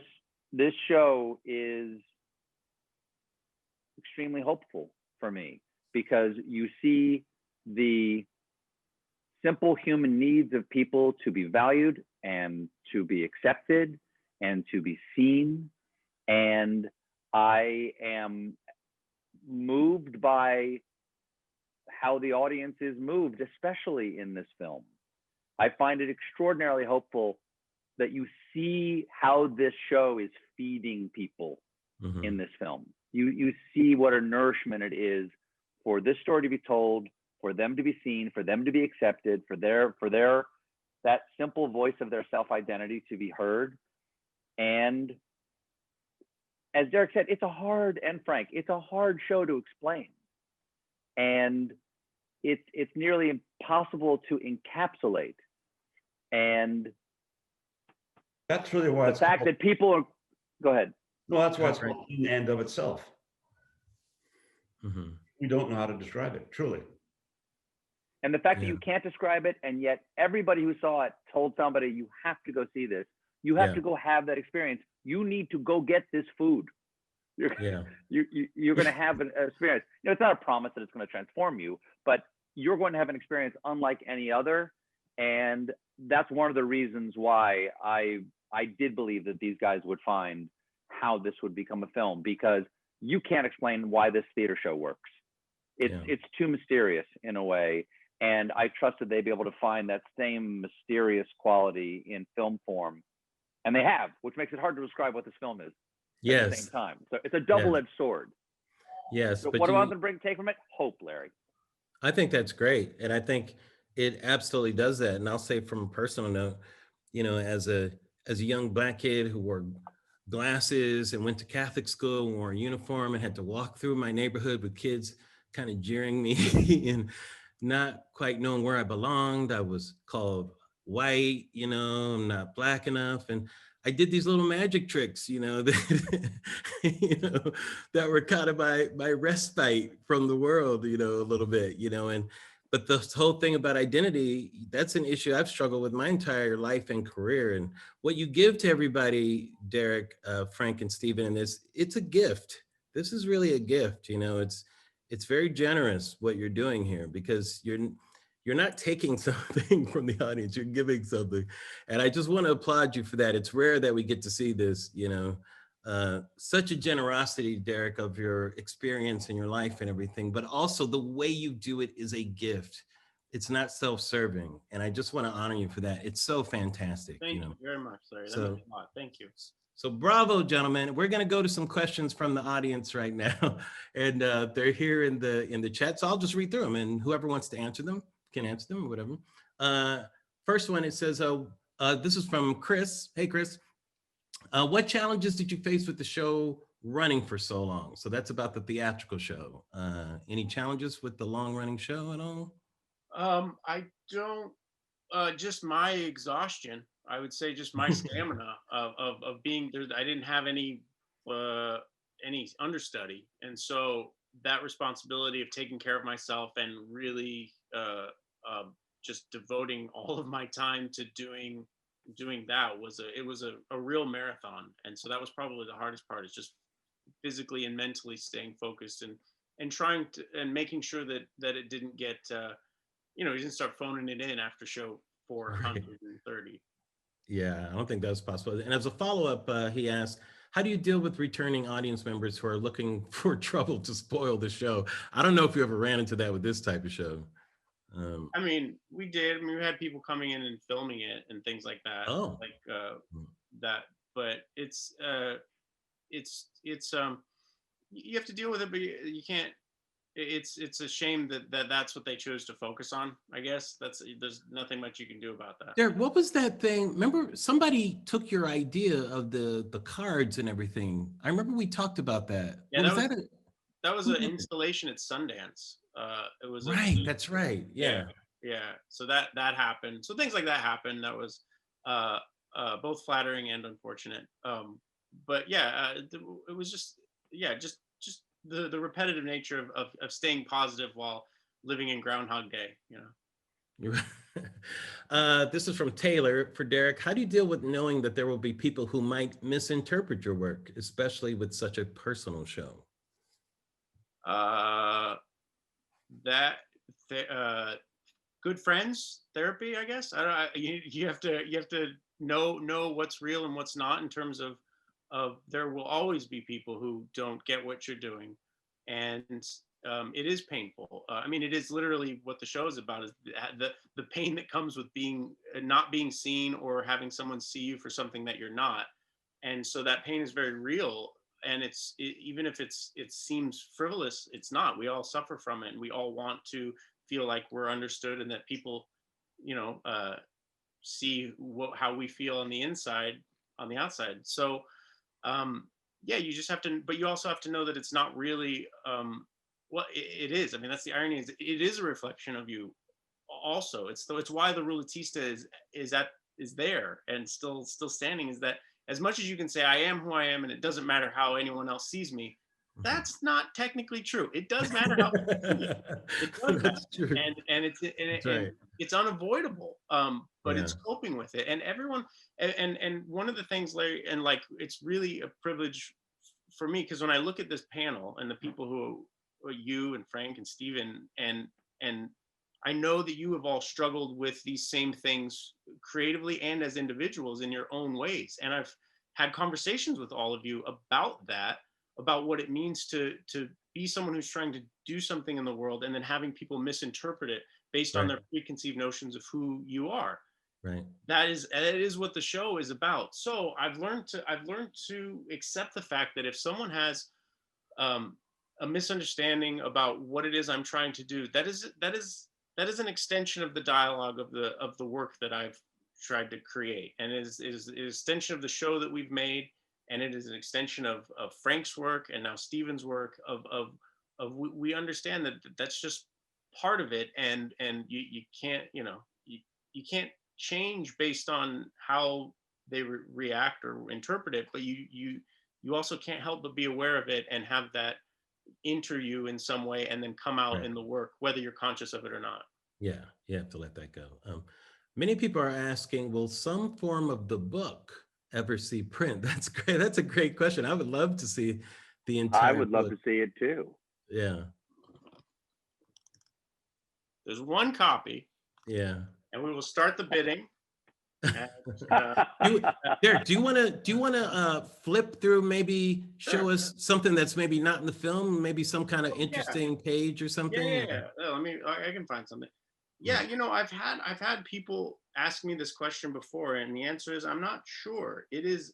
Speaker 3: show is extremely hopeful for me, because you see the simple human needs of people to be valued and to be accepted and to be seen. And I am moved by how the audience is moved, especially in this film. I find it extraordinarily hopeful that you see how this show is feeding people in this film. You see what a nourishment it is for this story to be told, for them to be seen, for them to be accepted, for that simple voice of their self-identity to be heard. And as Derek said, it's a hard show to explain. And it's nearly impossible to encapsulate. And
Speaker 4: that's really why
Speaker 3: the fact that people are, go ahead.
Speaker 4: No, that's why it's called in and of itself. We don't know how to describe it, truly.
Speaker 3: And the fact that you can't describe it, and yet everybody who saw it told somebody, you have to go see this. You have to go have that experience. You need to go get this food. You're going to have an experience. It's not a promise that it's going to transform you, but you're going to have an experience unlike any other. And that's one of the reasons why I did believe that these guys would find how this would become a film, because you can't explain why this theater show works. It's too mysterious in a way. And I trusted they'd be able to find that same mysterious quality in film form. And they have, which makes it hard to describe what this film is at the same time. So it's a double-edged sword.
Speaker 1: Yes.
Speaker 3: So what do I want to take from it? Hope, Larry.
Speaker 1: I think that's great. And I think it absolutely does that. And I'll say from a personal note, as a young Black kid who wore glasses and went to Catholic school and wore a uniform and had to walk through my neighborhood with kids kind of jeering me and not quite knowing where I belonged. I was called white, I'm not Black enough. And I did these little magic tricks, that, that were kind of my respite from the world, a little bit, but the whole thing about identity, that's an issue I've struggled with my entire life and career. And what you give to everybody, Derek, Frank, and Stephen, in this, it's a gift. This is really a gift, it's very generous what you're doing here, because you're not taking something from the audience, you're giving something. And I just want to applaud you for that. It's rare that we get to see this, such a generosity, Derek, of your experience in your life and everything, but also the way you do it is a gift. It's not self-serving, and I just want to honor you for that. It's so fantastic,
Speaker 2: Thank you very much, Larry. That means a lot. Thank you.
Speaker 1: So bravo, gentlemen. We're going to go to some questions from the audience right now, and they're here in the chat. So I'll just read through them, and whoever wants to answer them can answer them or whatever. First one, it says, this is from Chris. Hey, Chris. What challenges did you face with the show running for so long? So that's about the theatrical show. Any challenges with the long running show at all?
Speaker 2: I don't, just my exhaustion. I would say just my stamina of being there. I didn't have any understudy. And so that responsibility of taking care of myself and really just devoting all of my time to doing that was a real marathon. And so that was probably the hardest part, is just physically and mentally staying focused and trying to, and making sure that it didn't get you didn't start phoning it in after show 430.
Speaker 1: Yeah, I don't think that's possible. And as a follow-up, he asked, how do you deal with returning audience members who are looking for trouble to spoil the show? I don't know if you ever ran into that with this type of show.
Speaker 2: I mean, we did. I mean, we had people coming in and filming it and things like that.
Speaker 1: Oh,
Speaker 2: that. But it's you have to deal with it, but you can't. It's a shame that that's what they chose to focus on. I guess there's nothing much you can do about that.
Speaker 1: Derek, what was that thing? Remember, somebody took your idea of the cards and everything. I remember we talked about that.
Speaker 2: Yeah, that was an installation at Sundance. It was
Speaker 1: right. That's right. Yeah.
Speaker 2: So that happened. So things like that happened. That was both flattering and unfortunate. But yeah, it was just the repetitive nature of staying positive while living in Groundhog Day.
Speaker 1: This is from Taylor for Derek. How do you deal with knowing that there will be people who might misinterpret your work, especially with such a personal show?
Speaker 2: Good friends, therapy, I guess. You have to know what's real and what's not, in terms of there will always be people who don't get what you're doing, and it is painful. I mean, it is literally what the show is about, is the pain that comes with not being seen, or having someone see you for something that you're not. And so that pain is very real. And even if it seems frivolous, it's not. We all suffer from it, and we all want to feel like we're understood, and that people, see how we feel on the inside, on the outside. So, yeah, you just have to, but you also have to know that it's not really what it is. I mean, that's the irony, is it is a reflection of you. Also, it's why the Ruletista is there and still standing. Is that, as much as you can say I am who I am and it doesn't matter how anyone else sees me, that's not technically true. It does matter how it does. That's true. And it's unavoidable. But it's coping with it. And everyone, and one of the things, Larry, and like, it's really a privilege for me, because when I look at this panel and the people who are you and Frank and Stephen, and I know that you have all struggled with these same things creatively and as individuals in your own ways. And I've had conversations with all of you about that, about what it means to be someone who's trying to do something in the world, and then having people misinterpret it based on their preconceived notions of who you are.
Speaker 1: Right.
Speaker 2: That is what the show is about. So I've learned to accept the fact that if someone has a misunderstanding about what it is I'm trying to do, that is an extension of the dialogue of the work that I've tried to create, and it is an extension of the show that we've made, and it is an extension of Frank's work, and now Stephen's work. We understand that that's just part of it, and you can't you can't change based on how they react or interpret it, but you also can't help but be aware of it and have that enter you in some way, and then come out in the work, whether you're conscious of it or not.
Speaker 1: Yeah, you have to let that go. Many people are asking, will some form of the book ever see print? That's great. That's a great question. I would love to see the entire
Speaker 3: I would love to see it too.
Speaker 1: Yeah.
Speaker 2: There's one copy.
Speaker 1: Yeah.
Speaker 2: And we will start the bidding.
Speaker 1: Derek, do you want to flip through, maybe show us something that's maybe not in the film, maybe some kind of interesting page or something?
Speaker 2: I can find something. Yeah, I've had people ask me this question before, and the answer is I'm not sure. It's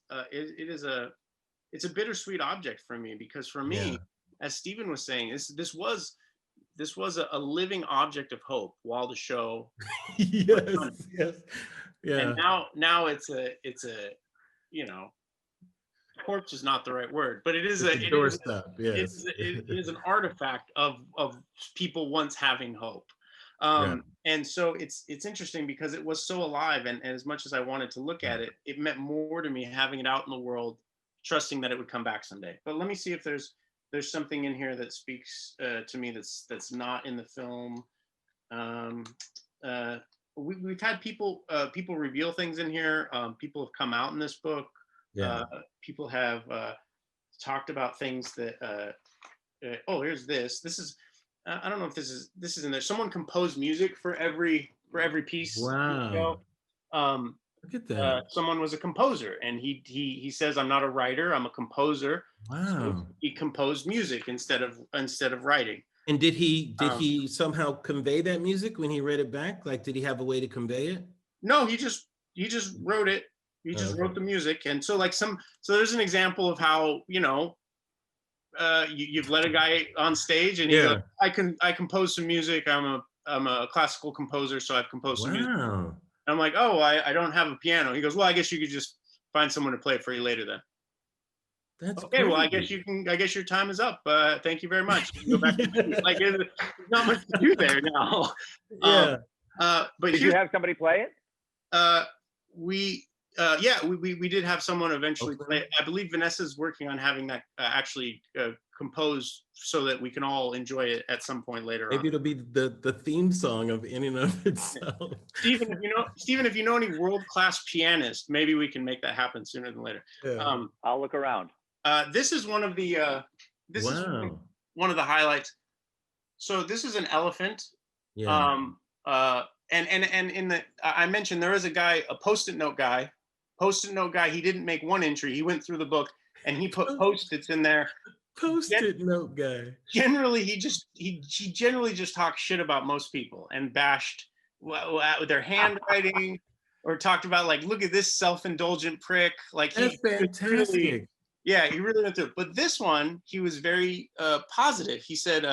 Speaker 2: a bittersweet object for me, because for me, as Stephen was saying, this was a living object of hope while the show
Speaker 1: yes.
Speaker 2: And now it's a corpse is not the right word, but it is
Speaker 1: doorstep. Yes,
Speaker 2: it is an artifact of people once having hope. And so it's interesting because it was so alive, and as much as I wanted to look at it, it meant more to me having it out in the world, trusting that it would come back someday. But let me see if there's something in here that speaks to me that's not in the film. We've had people reveal things in here. People have come out in this book. People have talked about things that here's this is I don't know if this is in there. Someone composed music for every piece.
Speaker 1: Wow. Look at that.
Speaker 2: Someone was a composer, and he says, I'm not a writer, I'm a composer.
Speaker 1: Wow.
Speaker 2: So he composed music instead of writing.
Speaker 1: And did he somehow convey that music when he read it back? Like, did he have a way to convey it?
Speaker 2: No, he just wrote it. He just wrote the music. And so so there's an example of how, you've let a guy on stage and he goes, I compose some music. I'm a classical composer, so I've composed some music. And I'm like, oh, I don't have a piano. He goes, well, I guess you could just find someone to play it for you later then.
Speaker 1: That's
Speaker 2: okay. Great. Well, I guess your time is up. Thank you very much. You go back like, there's not much to do there now. But
Speaker 3: did you have somebody play it?
Speaker 2: We did have someone eventually play it. I believe Vanessa's working on having that actually composed so that we can all enjoy it at some point later.
Speaker 1: Maybe it'll be the theme song of in and of itself.
Speaker 2: Stephen, if you know any world-class pianist, maybe we can make that happen sooner than later.
Speaker 3: I'll look around.
Speaker 2: This is one of the is one of the highlights. So this is an elephant. And in the I mentioned there is a guy, a post-it note guy. He didn't make one entry. He went through the book and he put post-its in there.
Speaker 1: Post-it note guy.
Speaker 2: Generally, he generally just talks shit about most people and bashed with their handwriting, or talked about, like, look at this self-indulgent prick. Like,
Speaker 1: that's fantastic.
Speaker 2: He really went through it. But this one, he was very positive. He said,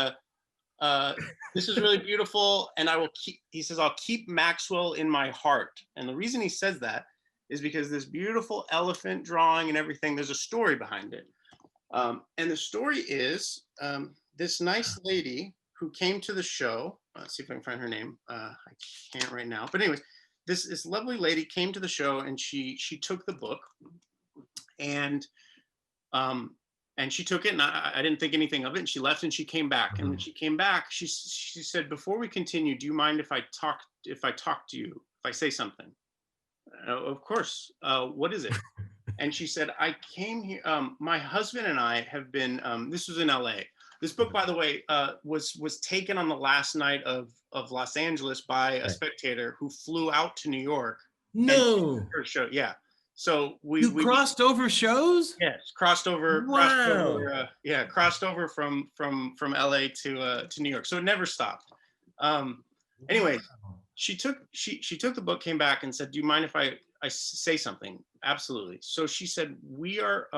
Speaker 2: this is really beautiful, and I'll keep Maxwell in my heart. And the reason he says that is because this beautiful elephant drawing and everything, there's a story behind it. And the story is this nice lady who came to the show. Let's see if I can find her name. I can't right now. But anyways, this lovely lady came to the show, and she took the book, and she took it, and I didn't think anything of it, and she left, and she came back. And when she came back, she said, before we continue, do you mind if I talk to you, if I say something? Of course. What is it? And she said, I came here, my husband and I have been, this was in LA. This book, by the way, was taken on the last night of Los Angeles by a spectator who flew out to New York.
Speaker 1: No.
Speaker 2: Her show, yeah. So we
Speaker 1: crossed over shows?
Speaker 2: Yes, crossed over.
Speaker 1: Wow.
Speaker 2: Crossed over from LA to New York. So it never stopped. Anyway, she took the book, came back, and said, "Do you mind if I say something?" Absolutely. So she said, "We are,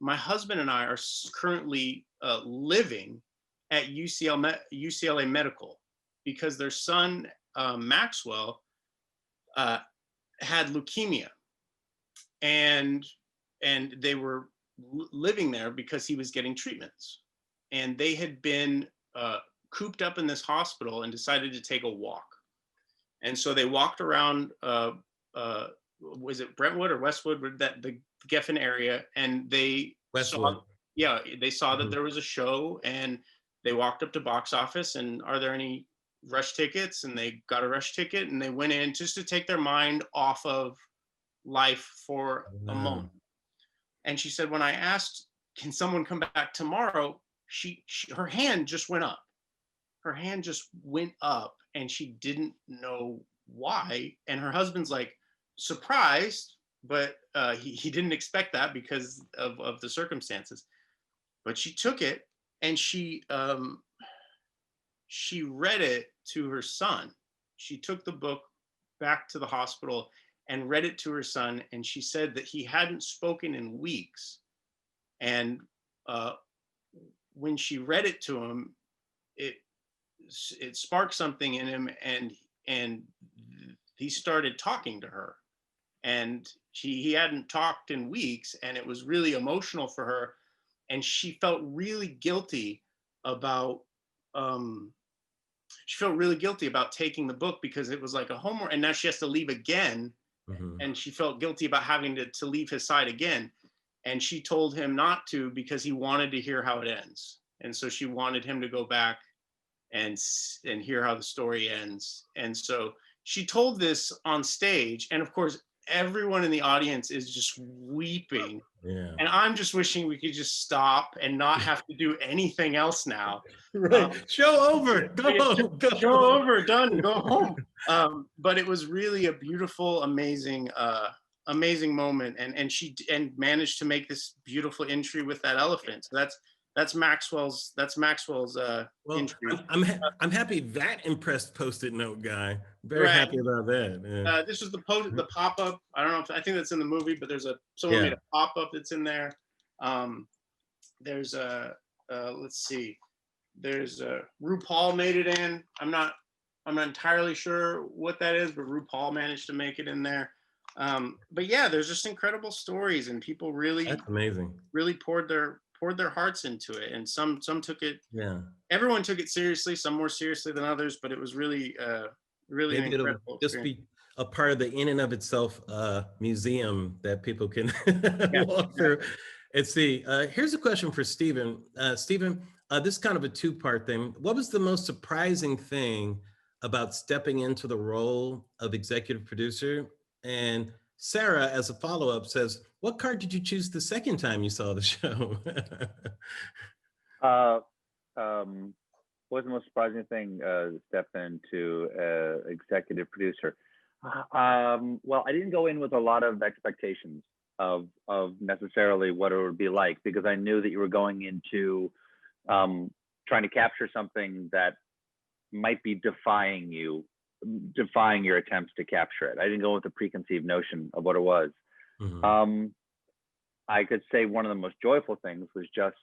Speaker 2: my husband and I are currently living at UCLA Medical because their son Maxwell had leukemia, and they were living there because he was getting treatments, and they had been cooped up in this hospital and decided to take a walk, and so they walked around. Was it Brentwood or Westwood, that the Geffen area, and they
Speaker 1: Westwood.
Speaker 2: They saw that there was a show, and they walked up to box office and, are there any rush tickets? And they got a rush ticket, and they went in just to take their mind off of life for a moment. And she said, when I asked, can someone come back tomorrow, her hand just went up. Her hand just went up, and she didn't know why. And her husband's like, surprised, but he didn't expect that because of the circumstances. But she took it and she read it to her son. She took the book back to the hospital and read it to her son, and she said that he hadn't spoken in weeks. And when she read it to him, it sparked something in him, and he started talking to her. And he hadn't talked in weeks, and it was really emotional for her. And she felt really guilty about taking the book because it was like a homework, and now she has to leave again. And she felt guilty about having to leave his side again. And she told him not to because he wanted to hear how it ends. And so she wanted him to go back and hear how the story ends. And so she told this on stage, and of course everyone in the audience is just weeping.
Speaker 1: Yeah.
Speaker 2: And I'm just wishing we could just stop and not have to do anything else now.
Speaker 1: Right. Show over. Go.
Speaker 2: Show over. Done. Go home. But it was really a beautiful, amazing moment, and she managed to make this beautiful entry with that elephant. So that's Maxwell's
Speaker 1: Well,
Speaker 2: entry.
Speaker 1: I'm happy that impressed Post-it note guy. Very happy about that. Yeah.
Speaker 2: This is the pop-up. I don't know I think that's in the movie, but there's someone made a pop-up that's in there. There's let's see. There's RuPaul made it in. I'm not entirely sure what that is, but RuPaul managed to make it in there. But yeah, there's just incredible stories, and people
Speaker 1: That's amazing.
Speaker 2: really poured their hearts into it, and some took it.
Speaker 1: Yeah.
Speaker 2: Everyone took it seriously, some more seriously than others, but it was really really
Speaker 1: Maybe it'll just be a part of the in and of itself museum that people can walk through and see. Here's a question for Stephen. Stephen, this is kind of a two-part thing. What was the most surprising thing about stepping into the role of executive producer? And Sarah, as a follow-up, says, what card did you choose the second time you saw the show?
Speaker 3: What's the most surprising thing step into executive producer? Well, I didn't go in with a lot of expectations of necessarily what it would be like, because I knew that you were going into trying to capture something that might be defying your attempts to capture it. I didn't go with a preconceived notion of what it was. I could say one of the most joyful things was just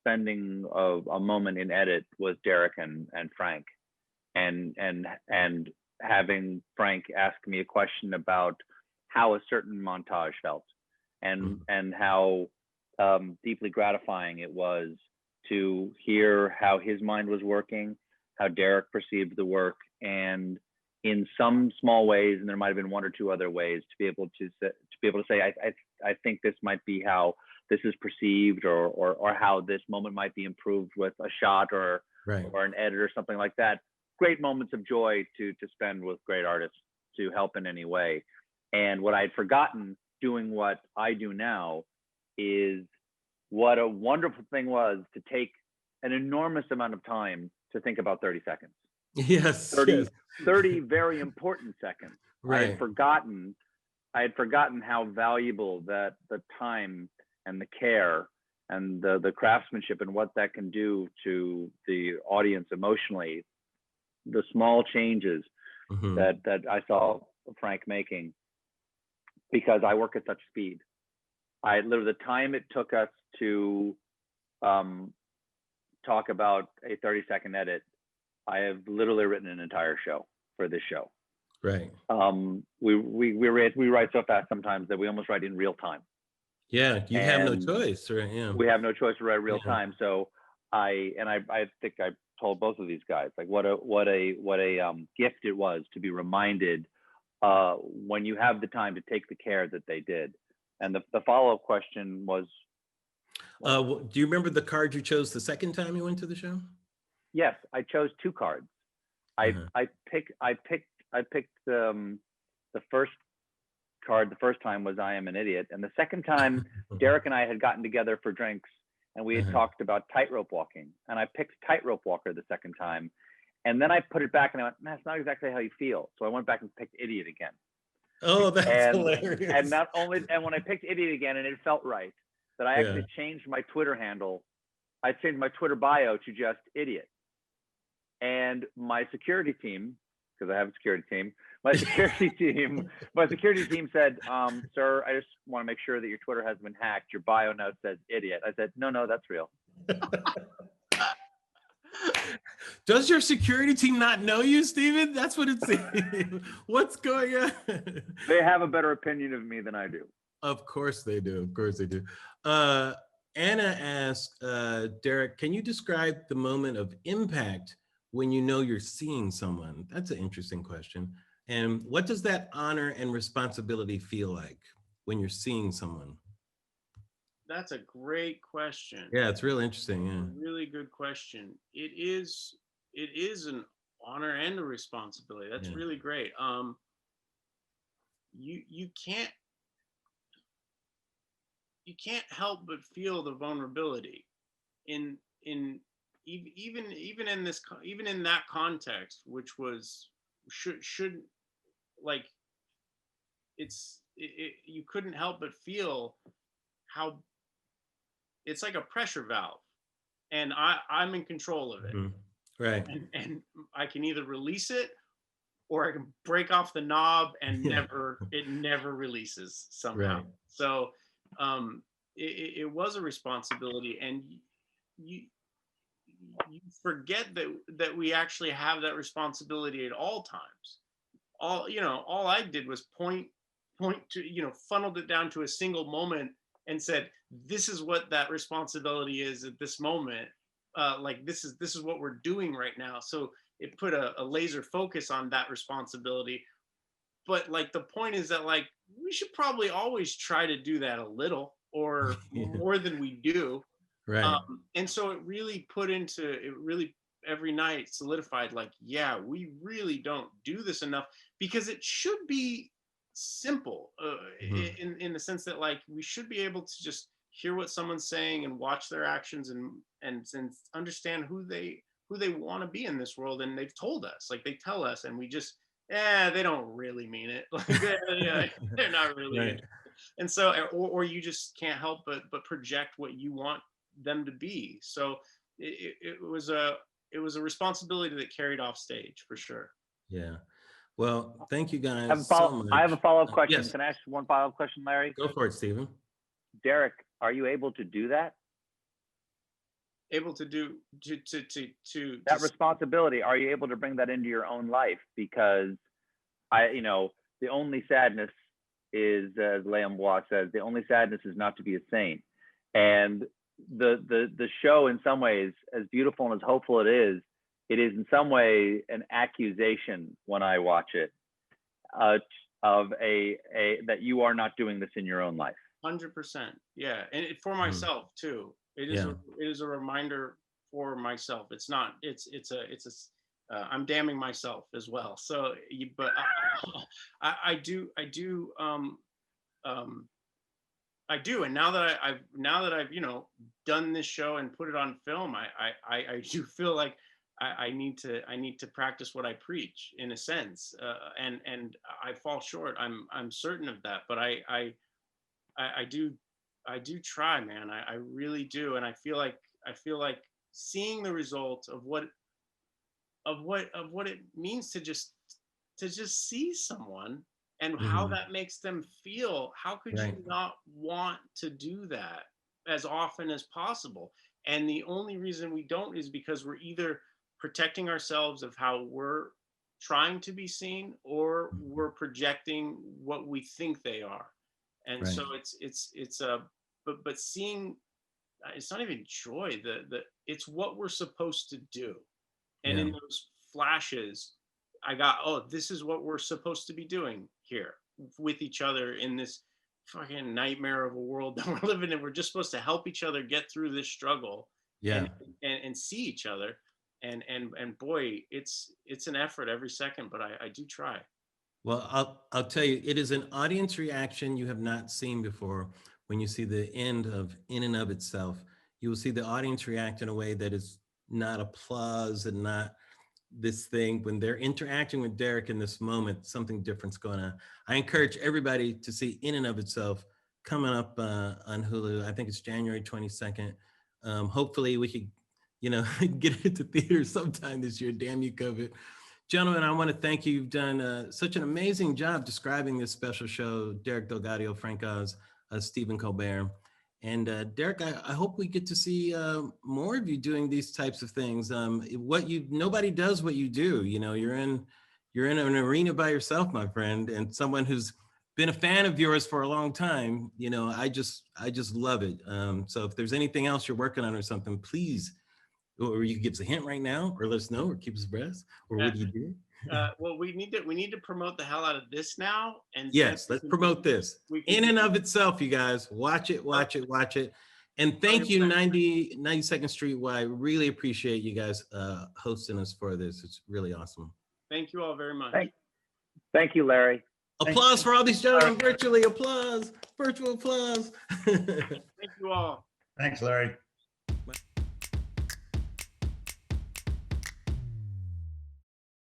Speaker 3: spending a moment in edit with Derek and Frank, and having Frank ask me a question about how a certain montage felt, and how deeply gratifying it was to hear how his mind was working, how Derek perceived the work, and in some small ways, and there might have been one or two other ways, to be able to say, I think this might be how this is perceived, or how this moment might be improved with a shot or an edit or something like that. Great moments of joy to spend with great artists, to help in any way. And what I'd forgotten doing what I do now is what a wonderful thing was to take an enormous amount of time to think about 30 seconds.
Speaker 1: Yes.
Speaker 3: 30 very important seconds.
Speaker 1: Right.
Speaker 3: I had forgotten how valuable that the time and the care and the craftsmanship and what that can do to the audience emotionally, the small changes that I saw Frank making, because I work at such speed. The time it took us to talk about a 30-second edit, I have literally written an entire show for this show.
Speaker 1: Right.
Speaker 3: We write so fast sometimes that we almost write in real time.
Speaker 1: Yeah, you have no choice, right? Yeah.
Speaker 3: We have no choice to write real time. So I think I told both of these guys, like, what a gift it was to be reminded when you have the time to take the care that they did. And the follow-up question was,
Speaker 1: do you remember the card you chose the second time you went to the show?
Speaker 3: Yes, I chose two cards. I picked the first card the first time was I Am an Idiot, and the second time Derek and I had gotten together for drinks, and we had talked about tightrope walking, and I picked tightrope walker the second time, and then I put it back and I went, that's not exactly how you feel. So I went back and picked idiot again.
Speaker 1: Oh, that's
Speaker 3: And
Speaker 1: hilarious.
Speaker 3: not only, and when I picked idiot again and it felt right, that I actually
Speaker 1: Yeah.
Speaker 3: changed my Twitter handle. I changed my Twitter bio to just idiot. And my security team, because I have a security team, my security team said, sir, I just want to make sure that your Twitter hasn't been hacked. Your bio now says idiot. I said, no, that's real.
Speaker 1: Does your security team not know you, Stephen? That's what it's saying. What's going on?
Speaker 3: They have a better opinion of me than I do.
Speaker 1: Of course they do. Of course they do. Anna asked, Derek, can you describe the moment of impact when you know you're seeing someone? That's an interesting question. And what does that honor and responsibility feel like when you're seeing someone?
Speaker 2: That's a great question.
Speaker 1: Yeah, it's really interesting. Yeah.
Speaker 2: Really good question. It is an honor and a responsibility. That's really great. You can't help but feel the vulnerability in even in that context, which was should like you couldn't help but feel how it's like a pressure valve, and I'm in control of it.
Speaker 1: Mm-hmm. Right.
Speaker 2: And I can either release it or I can break off the knob and it never releases somehow. Right. So it was a responsibility, and you forget that we actually have that responsibility at all times. All I did was point to, funneled it down to a single moment and said, this is what that responsibility is at this moment. Like this is what we're doing right now. So it put a laser focus on that responsibility. But like the point is that like we should probably always try to do that a little or more than we do.
Speaker 1: Right.
Speaker 2: And so it really every night solidified like, yeah, we really don't do this enough, because it should be simple in the sense that like we should be able to just hear what someone's saying and watch their actions and understand who they want to be in this world. And they've told us, like they tell us, and we just they don't really mean it. Like they're not really right. And so or you just can't help but project what you want them to be. So it was a responsibility that carried off stage for sure.
Speaker 1: Yeah. Well, thank you guys
Speaker 3: I have a follow-up question.
Speaker 1: Yes.
Speaker 3: Can I ask one follow-up question, Larry?
Speaker 1: Go for it, Stephen.
Speaker 3: Derek, are you able to do that?
Speaker 2: Able to do
Speaker 3: that responsibility? Are you able to bring that into your own life? Because the only sadness is, as Wilmore says, the only sadness is not to be a saint. And the show, in some ways, as beautiful and as hopeful it is in some way an accusation when I watch it of that you are not doing this in your own life.
Speaker 2: 100%. Yeah, and for myself too. It is a reminder for myself. It's not. I'm damning myself as well. So, but I do. And now that I've done this show and put it on film, I do feel like I need to practice what I preach, in a sense, and I fall short. I'm certain of that, but I do try, man. I really do, and I feel like seeing the result of what it means to just see someone and how that makes them feel. How could you not want to do that as often as possible? And the only reason we don't is because we're either protecting ourselves of how we're trying to be seen, or we're projecting what we think they are. And so but seeing, it's not even joy, it's what we're supposed to do. And in those flashes, I got, this is what we're supposed to be doing here with each other in this fucking nightmare of a world that we're living in. We're just supposed to help each other get through this struggle and see each other. And boy, it's an effort every second, but I do try.
Speaker 1: Well, I'll tell you, it is an audience reaction you have not seen before. When you see the end of In and of Itself, you will see the audience react in a way that is not applause and not this thing, when they're interacting with Derek in this moment, something different's going on. I encourage everybody to see In and of Itself coming up on Hulu. I think it's January 22nd. Hopefully we could, get it to theaters sometime this year. Damn you, COVID. Gentlemen, I want to thank you. You've done such an amazing job describing this special show. Derek DelGaudio, Frank Oz, Stephen Colbert. And Derek, I hope we get to see more of you doing these types of things. Nobody does what you do. You're in an arena by yourself, my friend, and someone who's been a fan of yours for a long time. I just love it. So if there's anything else you're working on or something, please, or you can give us a hint right now, or let us know, or keep us abreast, or what do you do?
Speaker 2: Well, we need to promote the hell out of this now. And
Speaker 1: yes, let's promote this. In and of itself, you guys, watch it. And thank you, 92nd Street Y. Really appreciate you guys hosting us for this. It's really awesome.
Speaker 2: Thank you all very much.
Speaker 3: Thank you, Larry.
Speaker 1: Applause for all these gentlemen virtually. Virtual applause.
Speaker 2: Thank you all.
Speaker 4: Thanks, Larry.